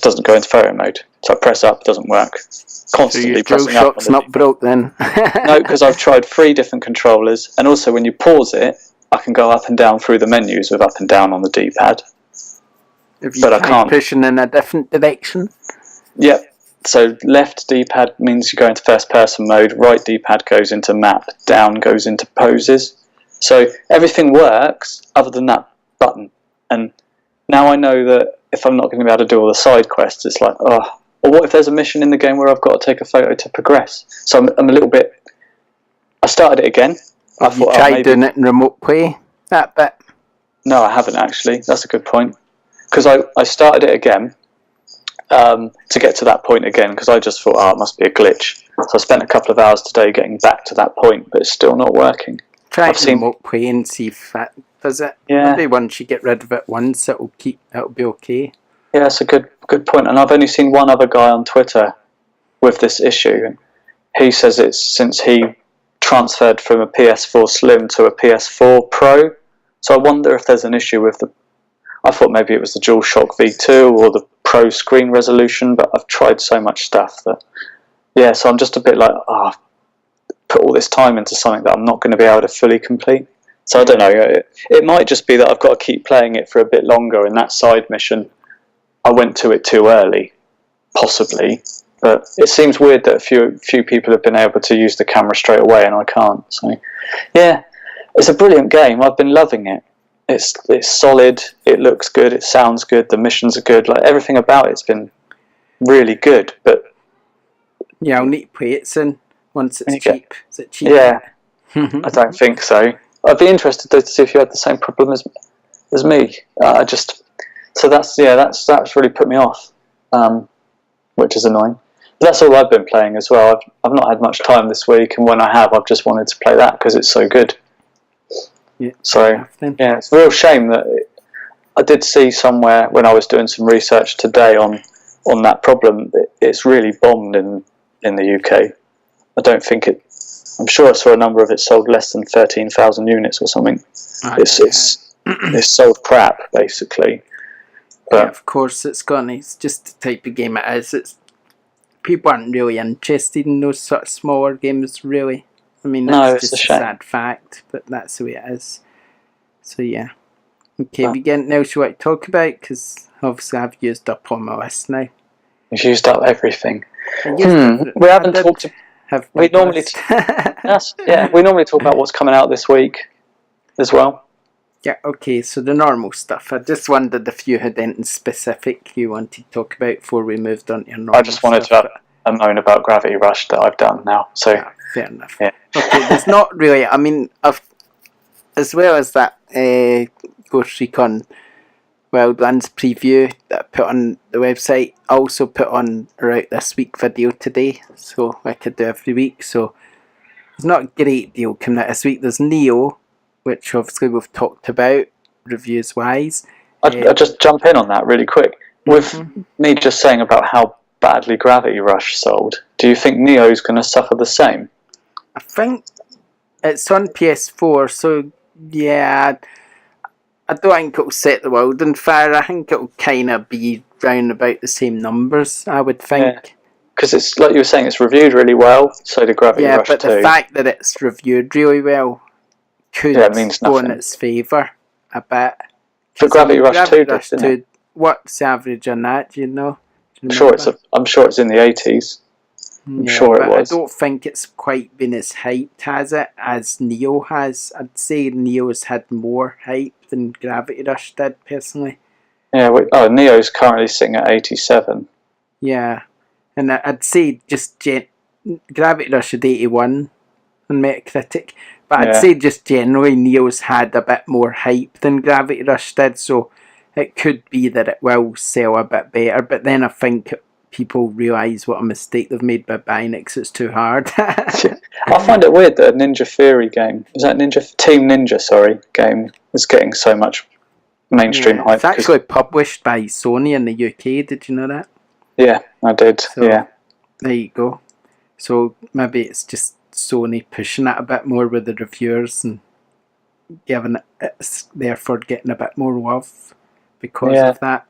doesn't go into photo mode. So I press up, doesn't work. Constantly pressing up. DualShock's not broke then. No, because I've tried 3 different controllers, and also when you pause it, I can go up and down through the menus with up and down on the D-pad. But I can't. Pushing in a different direction? Yep. So left D-pad means you go into first person mode, right D-pad goes into map, down goes into poses. So everything works other than that button. And now I know that if I'm not going to be able to do all the side quests, it's like, oh, or what if there's a mission in the game where I've got to take a photo to progress? So I'm a little bit... I started it again. Have you tried doing it in remote play? That bit? No, I haven't actually. That's a good point. Because I started it again to get to that point again, because I just thought, it must be a glitch. So I spent a couple of hours today getting back to that point, but it's still not working. Try remote play and see if that does it. Yeah. Maybe once you get rid of it once, it'll be okay. Yeah, that's a good point. And I've only seen one other guy on Twitter with this issue. And he says it's since he transferred from a PS4 Slim to a PS4 Pro. So I wonder if there's an issue with I thought maybe it was the DualShock V2 or the Pro screen resolution, but I've tried so much stuff that... Yeah, so I'm just a bit like, put all this time into something that I'm not going to be able to fully complete. So I don't know. It might just be that I've got to keep playing it for a bit longer, and that side mission, I went to it too early, possibly. But it seems weird that a few people have been able to use the camera straight away, and I can't. So, yeah, it's a brilliant game. I've been loving it. It's solid. It looks good. It sounds good. The missions are good. Like everything about it's been really good. But yeah, I'll need to play it soon once it's cheap. Is it cheap? Yeah, I don't think so. I'd be interested to see if you had the same problem as me. So that's really put me off, which is annoying. But that's all I've been playing as well. I've not had much time this week, and when I have, I've just wanted to play that because it's so good. Yeah. So yeah, it's a real shame that I did see somewhere when I was doing some research today on that problem. It's really bombed in the UK. I don't think it. I'm sure I saw a number of it sold less than 13,000 units or something. It's sold crap basically. But yeah, of course, it's just the type of game it is. People aren't really interested in those sort of smaller games, really. I mean, that's just a sad fact, but that's the way it is. So, yeah. Okay, have you got anything else you want to talk about? Because obviously I've used up all my list now. You've used up everything. We haven't talked... We normally talk about what's coming out this week as well. Yeah, okay, so the normal stuff. I just wondered if you had anything specific you wanted to talk about before we moved on to your normal stuff. I just wanted to have a moan about Gravity Rush that I've done now. So yeah, fair enough. Yeah. Okay, there's not really... I mean, as well as that Ghost Recon Wildlands preview that I put on the website, I also put on a Out This Week video today, so I could do every week. So there's not a great deal coming out this week. There's Neo, which obviously we've talked about reviews wise. I'll just jump in on that really quick. With me just saying about how badly Gravity Rush sold, do you think Neo's going to suffer the same? I think it's on PS4, so yeah, I don't think it'll set the world on fire. I think it'll kind of be round about the same numbers, I would think. Because it's like you were saying, it's reviewed really well, so the Gravity Rush 2. Yeah, but the fact that it's reviewed really well could go in its favour a bit. But Gravity Rush 2 does, didn't it? What's the average on that, do you know? I'm sure it's in the 80s. I'm sure it was. I don't think it's quite been as hyped, has it, as Neo has. I'd say Neo's had more hype than Gravity Rush did, personally. Yeah, Neo's currently sitting at 87. Yeah, and I'd say just Gravity Rush had 81 on Metacritic, but I'd say just generally Neo's had a bit more hype than Gravity Rush did, so it could be that it will sell a bit better, but then I think people realise what a mistake they've made by buying it because it's too hard. I find it weird that a Ninja Theory game, Team Ninja, game is getting so much mainstream hype. It's actually published by Sony in the UK, did you know that? Yeah, I did, There you go. So maybe it's just Sony pushing it a bit more with the reviewers and giving it, therefore getting a bit more love because of that.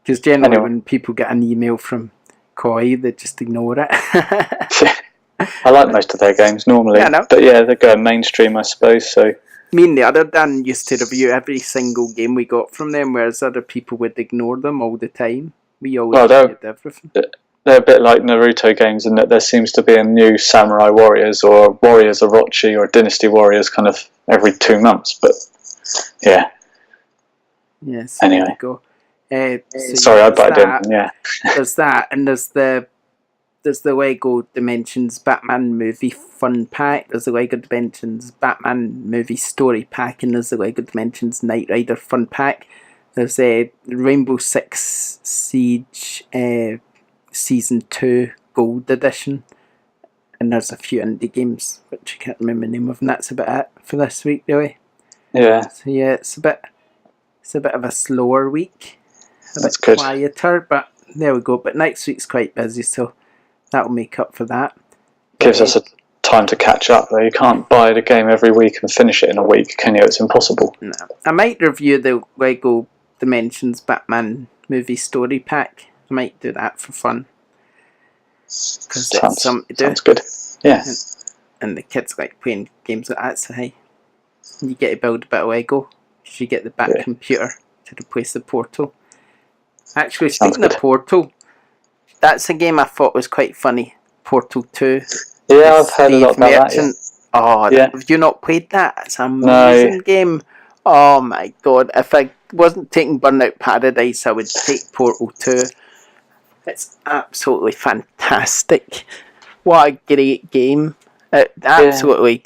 Because generally when people get an email from Koei, they just ignore it. I like most of their games normally. But they're going mainstream, I suppose. So me and the other Dan used to review every single game we got from them, whereas other people would ignore them all the time. We always did everything. They're a bit like Naruto games in that there seems to be a new Samurai Warriors or Warriors Orochi or Dynasty Warriors kind of every 2 months. But yeah. Yes. Anyway. There you go. Sorry, I butted in. Yeah. There's that, and there's the Lego Dimensions Batman Movie Fun Pack. There's the Lego Dimensions Batman Movie Story Pack, and there's the Lego Dimensions Knight Rider Fun Pack. There's Rainbow Six Siege Season 2 Gold Edition, and there's a few indie games which I can't remember the name of, and that's about it for this week, really. Yeah. So yeah, it's a bit of a slower week. That's good. Quieter, but there we go. But next week's quite busy, so that'll make up for that. Gives us a time to catch up, though. You can't buy the game every week and finish it in a week, can you? It's impossible. No. I might review the Lego Dimensions Batman Movie Story Pack. I might do that for fun. Because it's something to do. Sounds good. Yeah. And the kids like playing games like that, so hey, you get to build a bit of Lego. You get the Bat computer to replace the Portal. Actually, speaking of Portal, that's a game I thought was quite funny. Portal 2. Yeah, I've heard a lot about that. Have you not played that? It's an amazing game. Oh my god. If I wasn't taking Burnout Paradise, I would take Portal 2. It's absolutely fantastic. What a great game. Absolutely.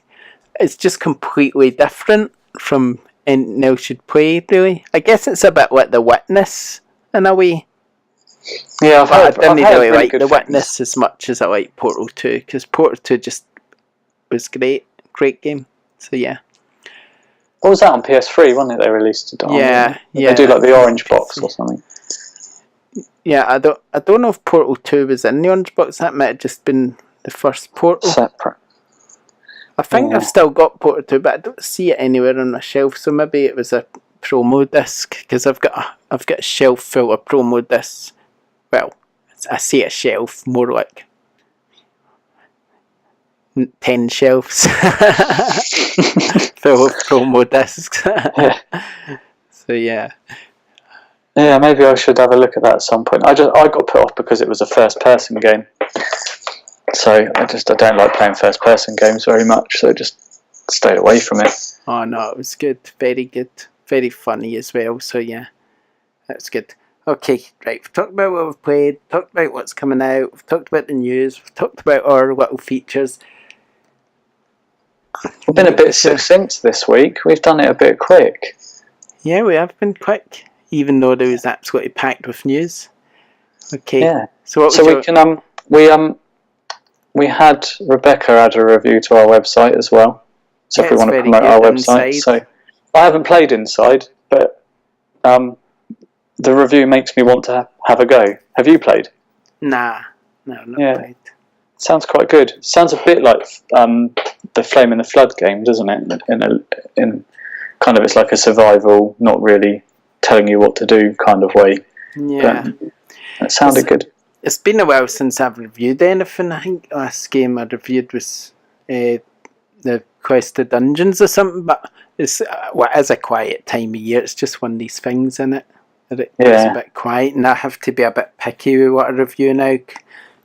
It's just completely different from anything else you'd play, really. I guess it's a bit like The Witness in a way. Yeah, I didn't really like The Witness as much as I like Portal 2, because Portal 2 just was great game. So yeah. What was that on PS3? Wasn't it they released it on? Yeah. They do like the orange box or something. Yeah, I don't know if Portal 2 was in the orange box. That might have just been the first Portal. Separate. I think I've still got Portal 2, but I don't see it anywhere on my shelf. So maybe it was a promo disc, because I've got a shelf full of promo discs. Well, I say a shelf, more like 10 shelves full of promo discs. So yeah. Yeah, maybe I should have a look at that at some point. I got put off because it was a first-person game. So I don't like playing first-person games very much, so I just stayed away from it. Oh no, it was good. Very good. Very funny as well, so yeah. That's good. Okay, right, we've talked about what we've played, talked about what's coming out, we've talked about the news, we've talked about our little features. We've been a bit succinct this week. We've done it a bit quick. Yeah, we have been quick, even though there was absolutely packed with news. Okay. Yeah. So we had Rebecca add a review to our website as well. So if we want to promote our website. Inside. So I haven't played Inside, but the review makes me want to have a go. Have you played? No, not played. Sounds quite good. Sounds a bit like the Flame in the Flood game, doesn't it? In kind of, it's like a survival, not really telling you what to do kind of way. Yeah. But it sounded good. It's been a while since I've reviewed anything. I think the last game I reviewed was the Quest of Dungeons or something, but it's as a quiet time of year. It's just one of these things, isn't it? That it gets a bit quiet, and I have to be a bit picky with what I review now,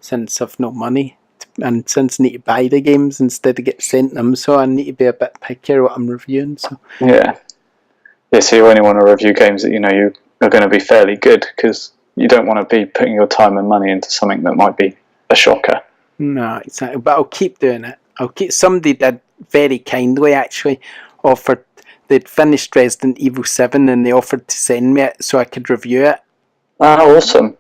since I've no money. And since I need to buy the games instead of get sent them, so I need to be a bit pickier what I'm reviewing. So yeah, so you only want to review games that you know you are going to be fairly good, because you don't want to be putting your time and money into something that might be a shocker. No, exactly. But I'll keep doing it. Somebody did very kindly actually offered. They'd finished Resident Evil 7 and they offered to send me it so I could review it. Oh, awesome!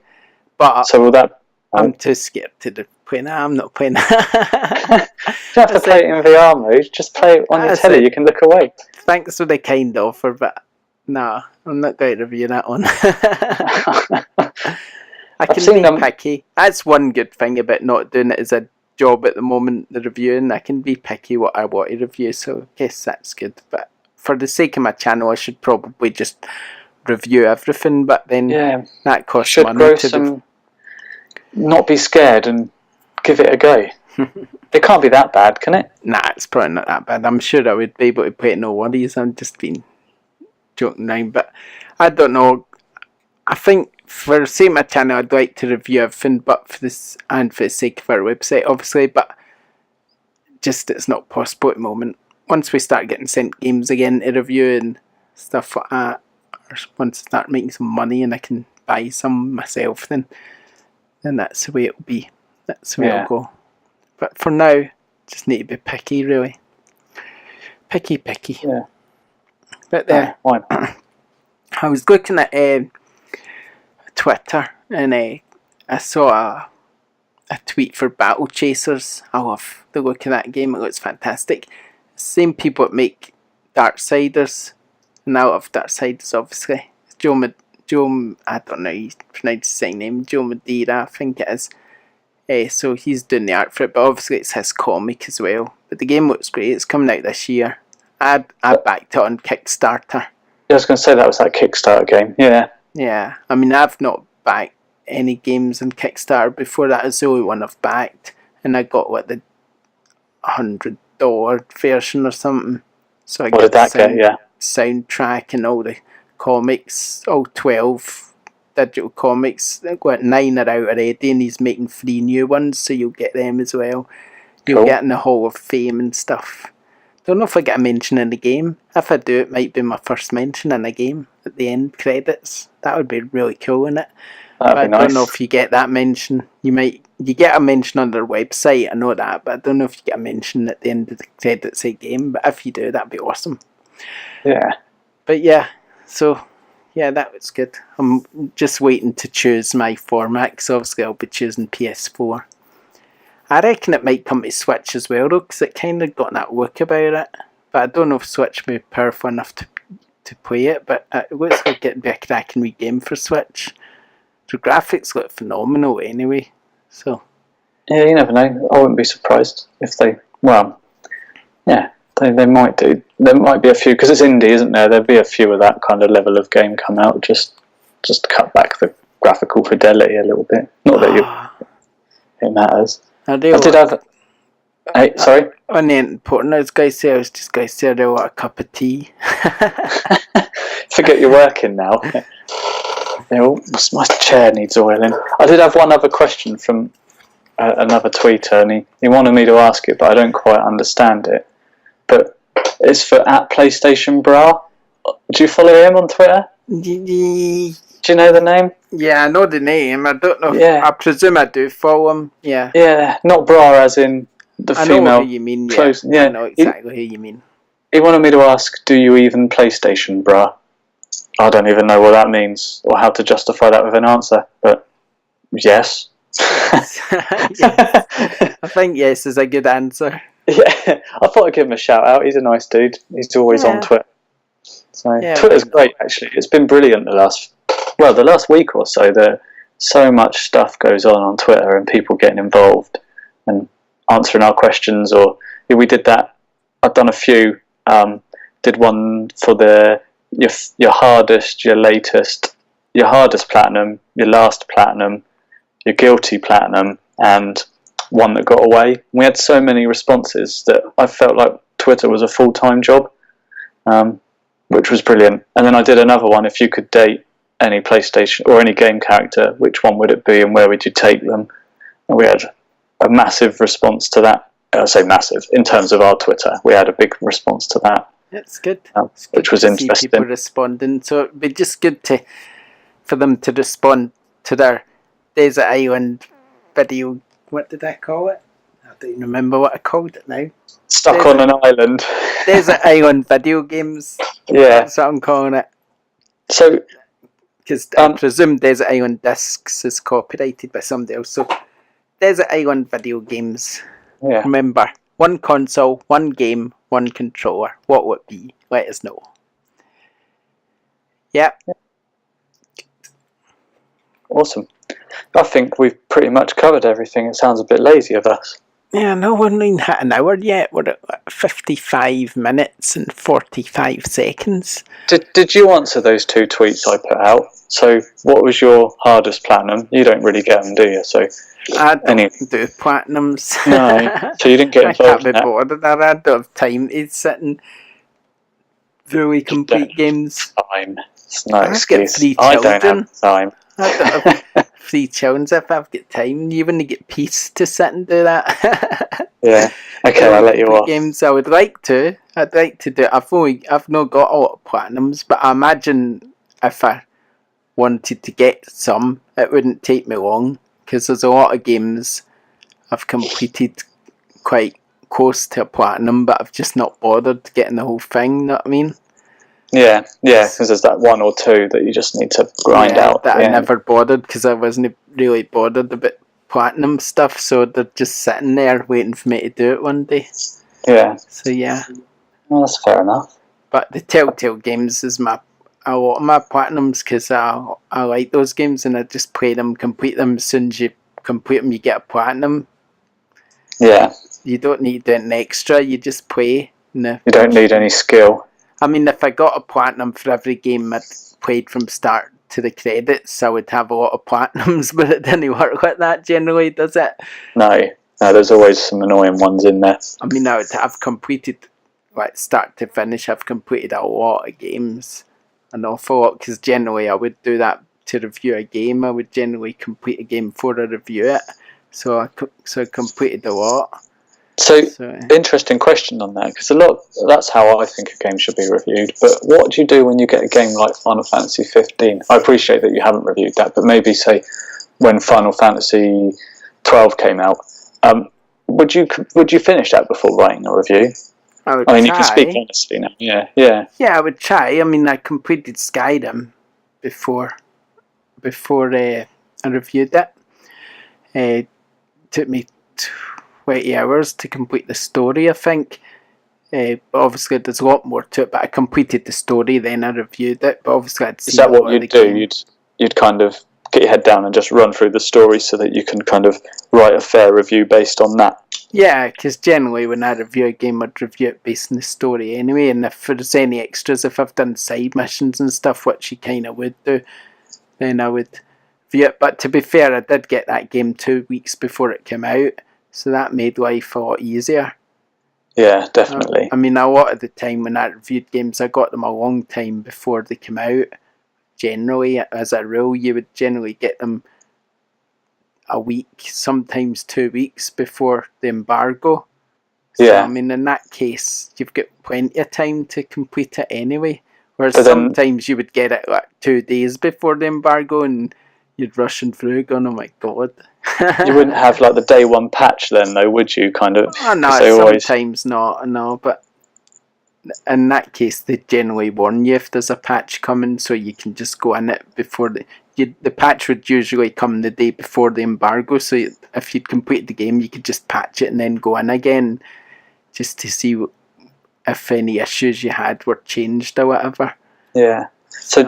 But so will that? I'm too scared to play that. I'm not playing that. You don't have to play it in VR mode. Just play it on your telly. You can look away. Thanks for the kind offer, but no, I'm not going to review that one. I can be picky. That's one good thing about not doing it as a job at the moment, the reviewing. I can be picky what I want to review, so I guess that's good. But for the sake of my channel, I should probably just review everything, but then that costs money to not be scared and give it a go. It can't be that bad, can it? Nah, it's probably not that bad. I'm sure I would be able to play it, no worries. I'm just being joking around, but I don't know. I think for the sake of my channel, I'd like to review everything, but for this and for the sake of our website, obviously, but just it's not possible at the moment. Once we start getting sent games again to review and stuff like that, or once I start making some money and I can buy some myself, then that's the way it'll be. That's the way it'll go. But for now, just need to be picky, really. Picky. Yeah. But there, I was looking at Twitter and I saw a tweet for Battle Chasers. I love the look of that game. It looks fantastic. Same people that make Darksiders, and I love Darksiders, obviously. Joe, I don't know, you pronounce his name, Joe Madeira, I think it is. So he's doing the art for it, but obviously it's his comic as well. But the game looks great. It's coming out this year. I backed it on Kickstarter. I was going to say that was that Kickstarter game. Yeah. I mean, I've not backed any games on Kickstarter before. That is the only one I've backed, and I got the $100 version or something. So I got the soundtrack and all the comics, all 12 digital comics. I've got 9 are out already, and he's making 3 new ones, so you'll get them as well. You'll get in the Hall of Fame and stuff. Don't know if I get a mention in the game. If I do, it might be my first mention in a game at the end credits. That would be really cool, wouldn't it? That'd be nice. I don't know if you get that mention. You get a mention on their website, I know that, but I don't know if you get a mention at the end of the credits of the game. But if you do, that'd be awesome. Yeah. But that was good. I'm just waiting to choose my format, because obviously I'll be choosing PS4. I reckon it might come to Switch as well, though, because it kind of got that look about it. But I don't know if Switch will be powerful enough to play it, but it looks like it'd be a cracking wee game for Switch. The graphics look phenomenal anyway, so... Yeah, you never know. I wouldn't be surprised if they... Well, yeah, they might do. There might be a few, because it's indie, isn't there? There'll be a few of that kind of level of game come out, just cut back the graphical fidelity a little bit. Not that it matters. I did have... Hey, sorry? On the important, I was just going to say I want a cup of tea. Forget you're working now. My chair needs oiling. I did have one other question from another tweeter, and he wanted me to ask it, but I don't quite understand it. But it's for @PlayStation Bra. Do you follow him on Twitter? Do you know the name? Yeah, I know the name. I don't know. I presume I do follow him. Yeah. Yeah, not bra as in the female. I know who you mean. Yeah. I know exactly who you mean. He wanted me to ask, do you even PlayStation bra? I don't even know what that means or how to justify that with an answer, but yes. Yes. I think yes is a good answer. Yeah, I thought I'd give him a shout out. He's a nice dude. He's always on Twitter. So Twitter's great, actually. It's been brilliant the last week or so. So much stuff goes on Twitter and people getting involved and answering our questions. Or we did that. I've done a few. Did one for your hardest, your latest, your hardest platinum, your last platinum, your guilty platinum, and one that got away. We had so many responses that I felt like Twitter was a full-time job, which was brilliant. And then I did another one, if you could date any PlayStation or any game character, which one would it be and where would you take them? And we had a massive response to that. I say massive, in terms of our Twitter. We had a big response to that. It's good. It's good which was interesting. See people responding. So it'd be just good for them to respond to their Desert Island video. What did I call it? I don't even remember what I called it now. Stuck on an island. Desert Island video games. Yeah. That's what I'm calling it. So, because I presume Desert Island Discs is copyrighted by somebody else. So, Desert Island video games. Yeah. Remember, one console, one game, one controller. What would it be? Let us know. Yep. Awesome. I think we've pretty much covered everything. It sounds a bit lazy of us. Yeah, no, we're not even hit an hour yet. We're at 55 minutes and 45 seconds. Did you answer those 2 tweets I put out? So, what was your hardest platinum? You don't really get them, do you? So, I don't do platinums. No, so you didn't get involved in that? I can't be bothered. I don't have time to sit and really complete games. Time. It's no excuse. I don't have time. I don't have 3 children. If I've got time, you wouldn't get peace to sit and do that. Yeah. Okay, I'll let you off. Games I would like to. I'd like to do. I've not got a lot of platinums, but I imagine if I wanted to get some, it wouldn't take me long because there's a lot of games I've completed quite close to a platinum, but I've just not bothered getting the whole thing. Know what I mean? Yeah, because there's that 1 or 2 that you just need to grind out. That I never bothered because I wasn't really bothered about platinum stuff, so they're just sitting there waiting for me to do it one day. Yeah. So yeah. Well, that's fair enough. But the Telltale games is a lot of my platinums because I like those games and I just play them, complete them. As soon as you complete them, you get a platinum. Yeah. You don't need an extra, you just play. You don't need any skill. I mean, if I got a platinum for every game I'd played from start to the credits, I would have a lot of platinums, but it didn't work like that generally, does it? No, there's always some annoying ones in there. I mean, I've completed, like start to finish, I've completed a lot of games. An awful lot, because generally I would do that to review a game. I would generally complete a game before I review it. So I completed a lot. So interesting question on that, because that's how I think a game should be reviewed. But what do you do when you get a game like Final Fantasy 15? I appreciate that you haven't reviewed that, but maybe say when Final Fantasy 12 came out, would you finish that before writing a review? I mean, try. You can speak honestly now. Yeah. Yeah, I would try. I mean, I completed Skyrim before I reviewed it. It took me 20 hours to complete the story, I think. Obviously, there's a lot more to it, but I completed the story, then I reviewed it. But obviously, I'd seen. Is that what you'd do? You'd kind of get your head down and just run through the story so that you can kind of write a fair review based on that. Yeah, because generally when I review a game, I'd review it based on the story anyway. And if there's any extras, if I've done side missions and stuff, which you kind of would do, then I would review it. But to be fair, I did get that game 2 weeks before it came out, so that made life a lot easier. Yeah, definitely. I mean, a lot of the time when I reviewed games, I got them a long time before they came out. Generally, as a rule, you would generally get them a week, sometimes 2 weeks before the embargo. So, yeah. I mean, in that case, you've got plenty of time to complete it anyway. Whereas sometimes you would get it like 2 days before the embargo and you'd rushing through going, oh my god. You wouldn't have like the day one patch then though, would you? Kind of. Oh no, sometimes not, no, but in that case they generally warn you if there's a patch coming, so you can just go in it before the patch would usually come the day before the embargo, so if you'd completed the game you could just patch it and then go in again just to see if any issues you had were changed or whatever. Yeah. So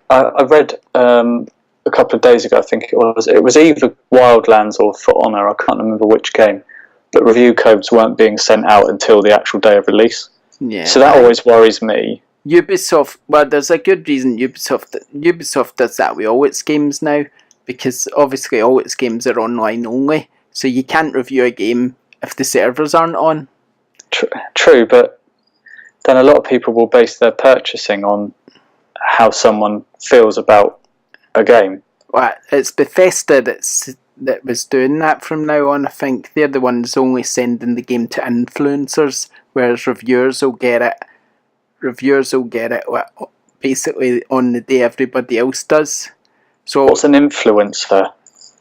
I read a couple of days ago, I think it was either Wildlands or For Honor, I can't remember which game, but review codes weren't being sent out until the actual day of release. Yeah. So that always worries me. Ubisoft, well, there's a good reason Ubisoft does that with all its games now, because obviously all its games are online only, so you can't review a game if the servers aren't on. True, but then a lot of people will base their purchasing on how someone feels about a game. Well, it's Bethesda that's that was doing that from now on. I think they're the ones only sending the game to influencers, whereas reviewers will get it basically on the day everybody else does. So what's an influencer?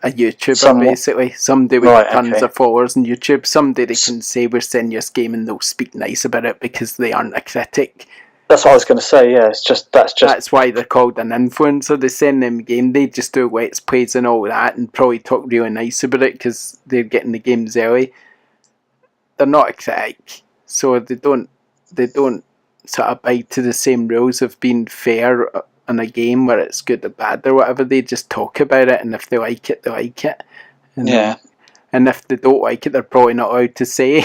A YouTuber, basically. Somebody with tons of followers on YouTube. Somebody they can say, we're sending you this game, and they'll speak nice about it because they aren't a critic. That's what I was going to say, yeah. That's why they're called an influencer. They send them a game, they just do let's plays and all that, and probably talk really nice about it because they're getting the games early. They're not a critic, so they don't sort of abide to the same rules of being fair in a game where it's good or bad or whatever. They just talk about it, and if they like it, they like it. And if they don't like it, they're probably not allowed to say.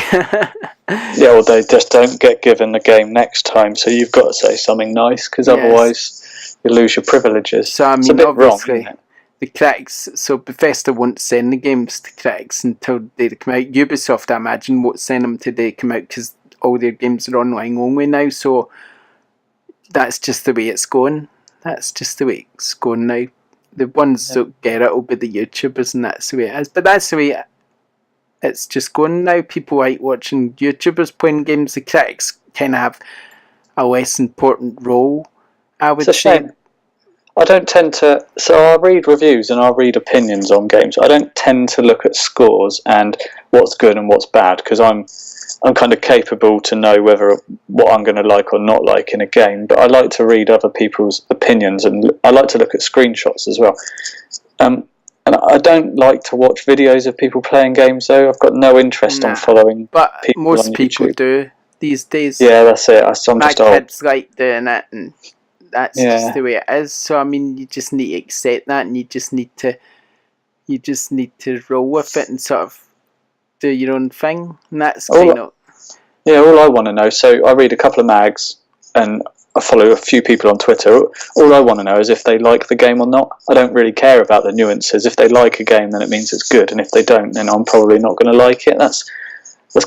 Yeah, or they just don't get given the game next time, so you've got to say something nice, because otherwise you lose your privileges. So, I mean, it's a bit obviously, wrong, isn't it? The critics, so Bethesda won't send the games to critics until they come out. Ubisoft, I imagine, won't send them till they come out, because all their games are online only now, so that's just the way it's going. That's just the way it's going now. The ones that get it will be the YouTubers, and that's the way it is. But that's the way it's just going now. People like watching YouTubers playing games. The critics kind of have a less important role, I would say. It's a shame. I don't tend to... So I'll read reviews and I'll read opinions on games. I don't tend to look at scores and what's good and what's bad, because I'm kind of capable to know what I'm going to like or not like in a game, but I like to read other people's opinions, and I like to look at screenshots as well. And I don't like to watch videos of people playing games, though. I've got no interest on following but people most on people YouTube. Do these days. Yeah, that's it. My kids like doing it, and that's just the way it is. So, I mean, you just need to accept that, and you just need to roll with it and sort of do your own thing, and that's kind of... Yeah, all I want to know, so I read a couple of mags, and I follow a few people on Twitter. All I want to know is if they like the game or not. I don't really care about the nuances. If they like a game, then it means it's good, and if they don't, then I'm probably not going to like it. That's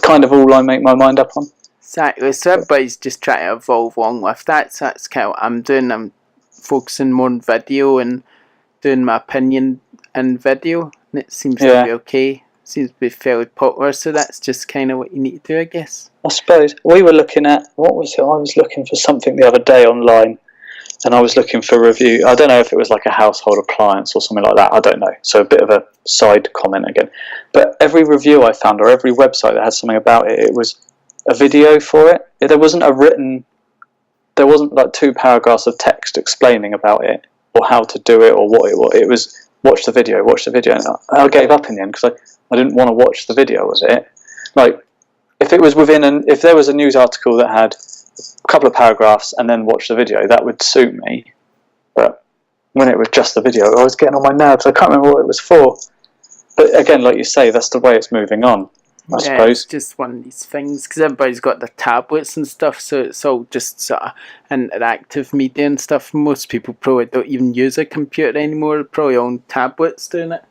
kind of all I make my mind up on. Exactly, so everybody's just trying to evolve along with that, so that's kind of what I'm doing. I'm focusing more on video and doing my opinion in video, and it seems to be okay. Seems to be fairly popular, so that's just kind of what you need to do, I guess. I suppose. We were looking at, what was it? I was looking for something the other day online, and I was looking for a review. I don't know if it was like a household appliance or something like that. I don't know. So a bit of a side comment again. But every review I found, or every website that had something about it, it was a video for it. There wasn't like 2 paragraphs of text explaining about it, or how to do it, or what it was. It was watch the video. And I gave up in the end, because I didn't want to watch the video of it. Like, if it was if there was a news article that had a couple of paragraphs and then watch the video, that would suit me. But when it was just the video, I was getting on my nerves. I can't remember what it was for. But again, like you say, that's the way it's moving on, I suppose. It's just one of these things, because everybody's got their tablets and stuff, so it's all just sort of interactive media and stuff. Most people probably don't even use a computer anymore. They're probably on tablets doing it.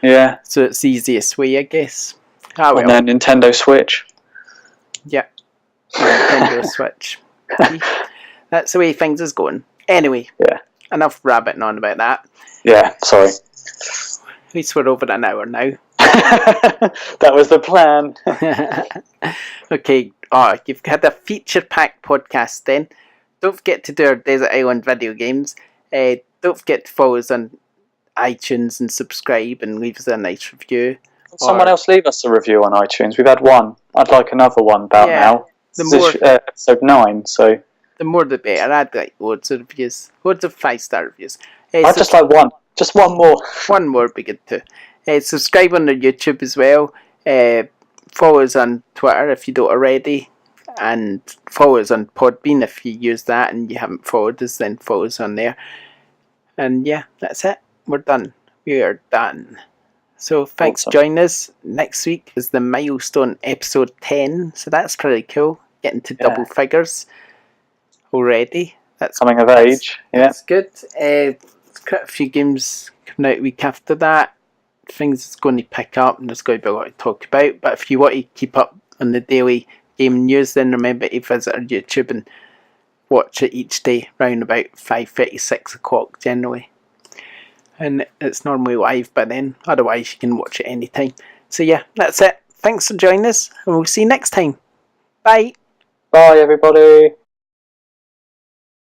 Yeah. So it's the easiest way, I guess. And then Nintendo Switch. Yeah. Nintendo Switch. That's the way things is going. Anyway. Yeah. Enough rabbiting on about that. Yeah, sorry. At least we're over an hour now. That was the plan. Okay. You've had a feature-packed podcast then. Don't forget to do our Desert Island video games. Don't forget to follow us on iTunes and subscribe and leave us a nice review. Someone else leave us a review on iTunes. We've had one. I'd like another one now. Episode 9, so... The more the better. I'd like loads of reviews. Loads of 5-star reviews. I'd just like one. Just one more. One more would be good too. Subscribe on our YouTube as well. Follow us on Twitter if you don't already. And follow us on Podbean if you use that and you haven't followed us, then follow us on there. And yeah, that's it. We're done. We are done. So thanks for joining us. Next week is the milestone episode 10. So that's pretty cool. Getting to double figures already. That's coming of age. Yeah. That's good. Quite a few games coming out a week after that. Things is going to pick up and there's going to be a lot to talk about. But if you want to keep up on the daily game news, then remember to visit our YouTube and watch it each day around about 5:30, 6 o'clock generally. and it's normally live by then. Otherwise, you can watch it anytime. So yeah, that's it. Thanks for joining us, and we'll see you next time. Bye. Bye, everybody.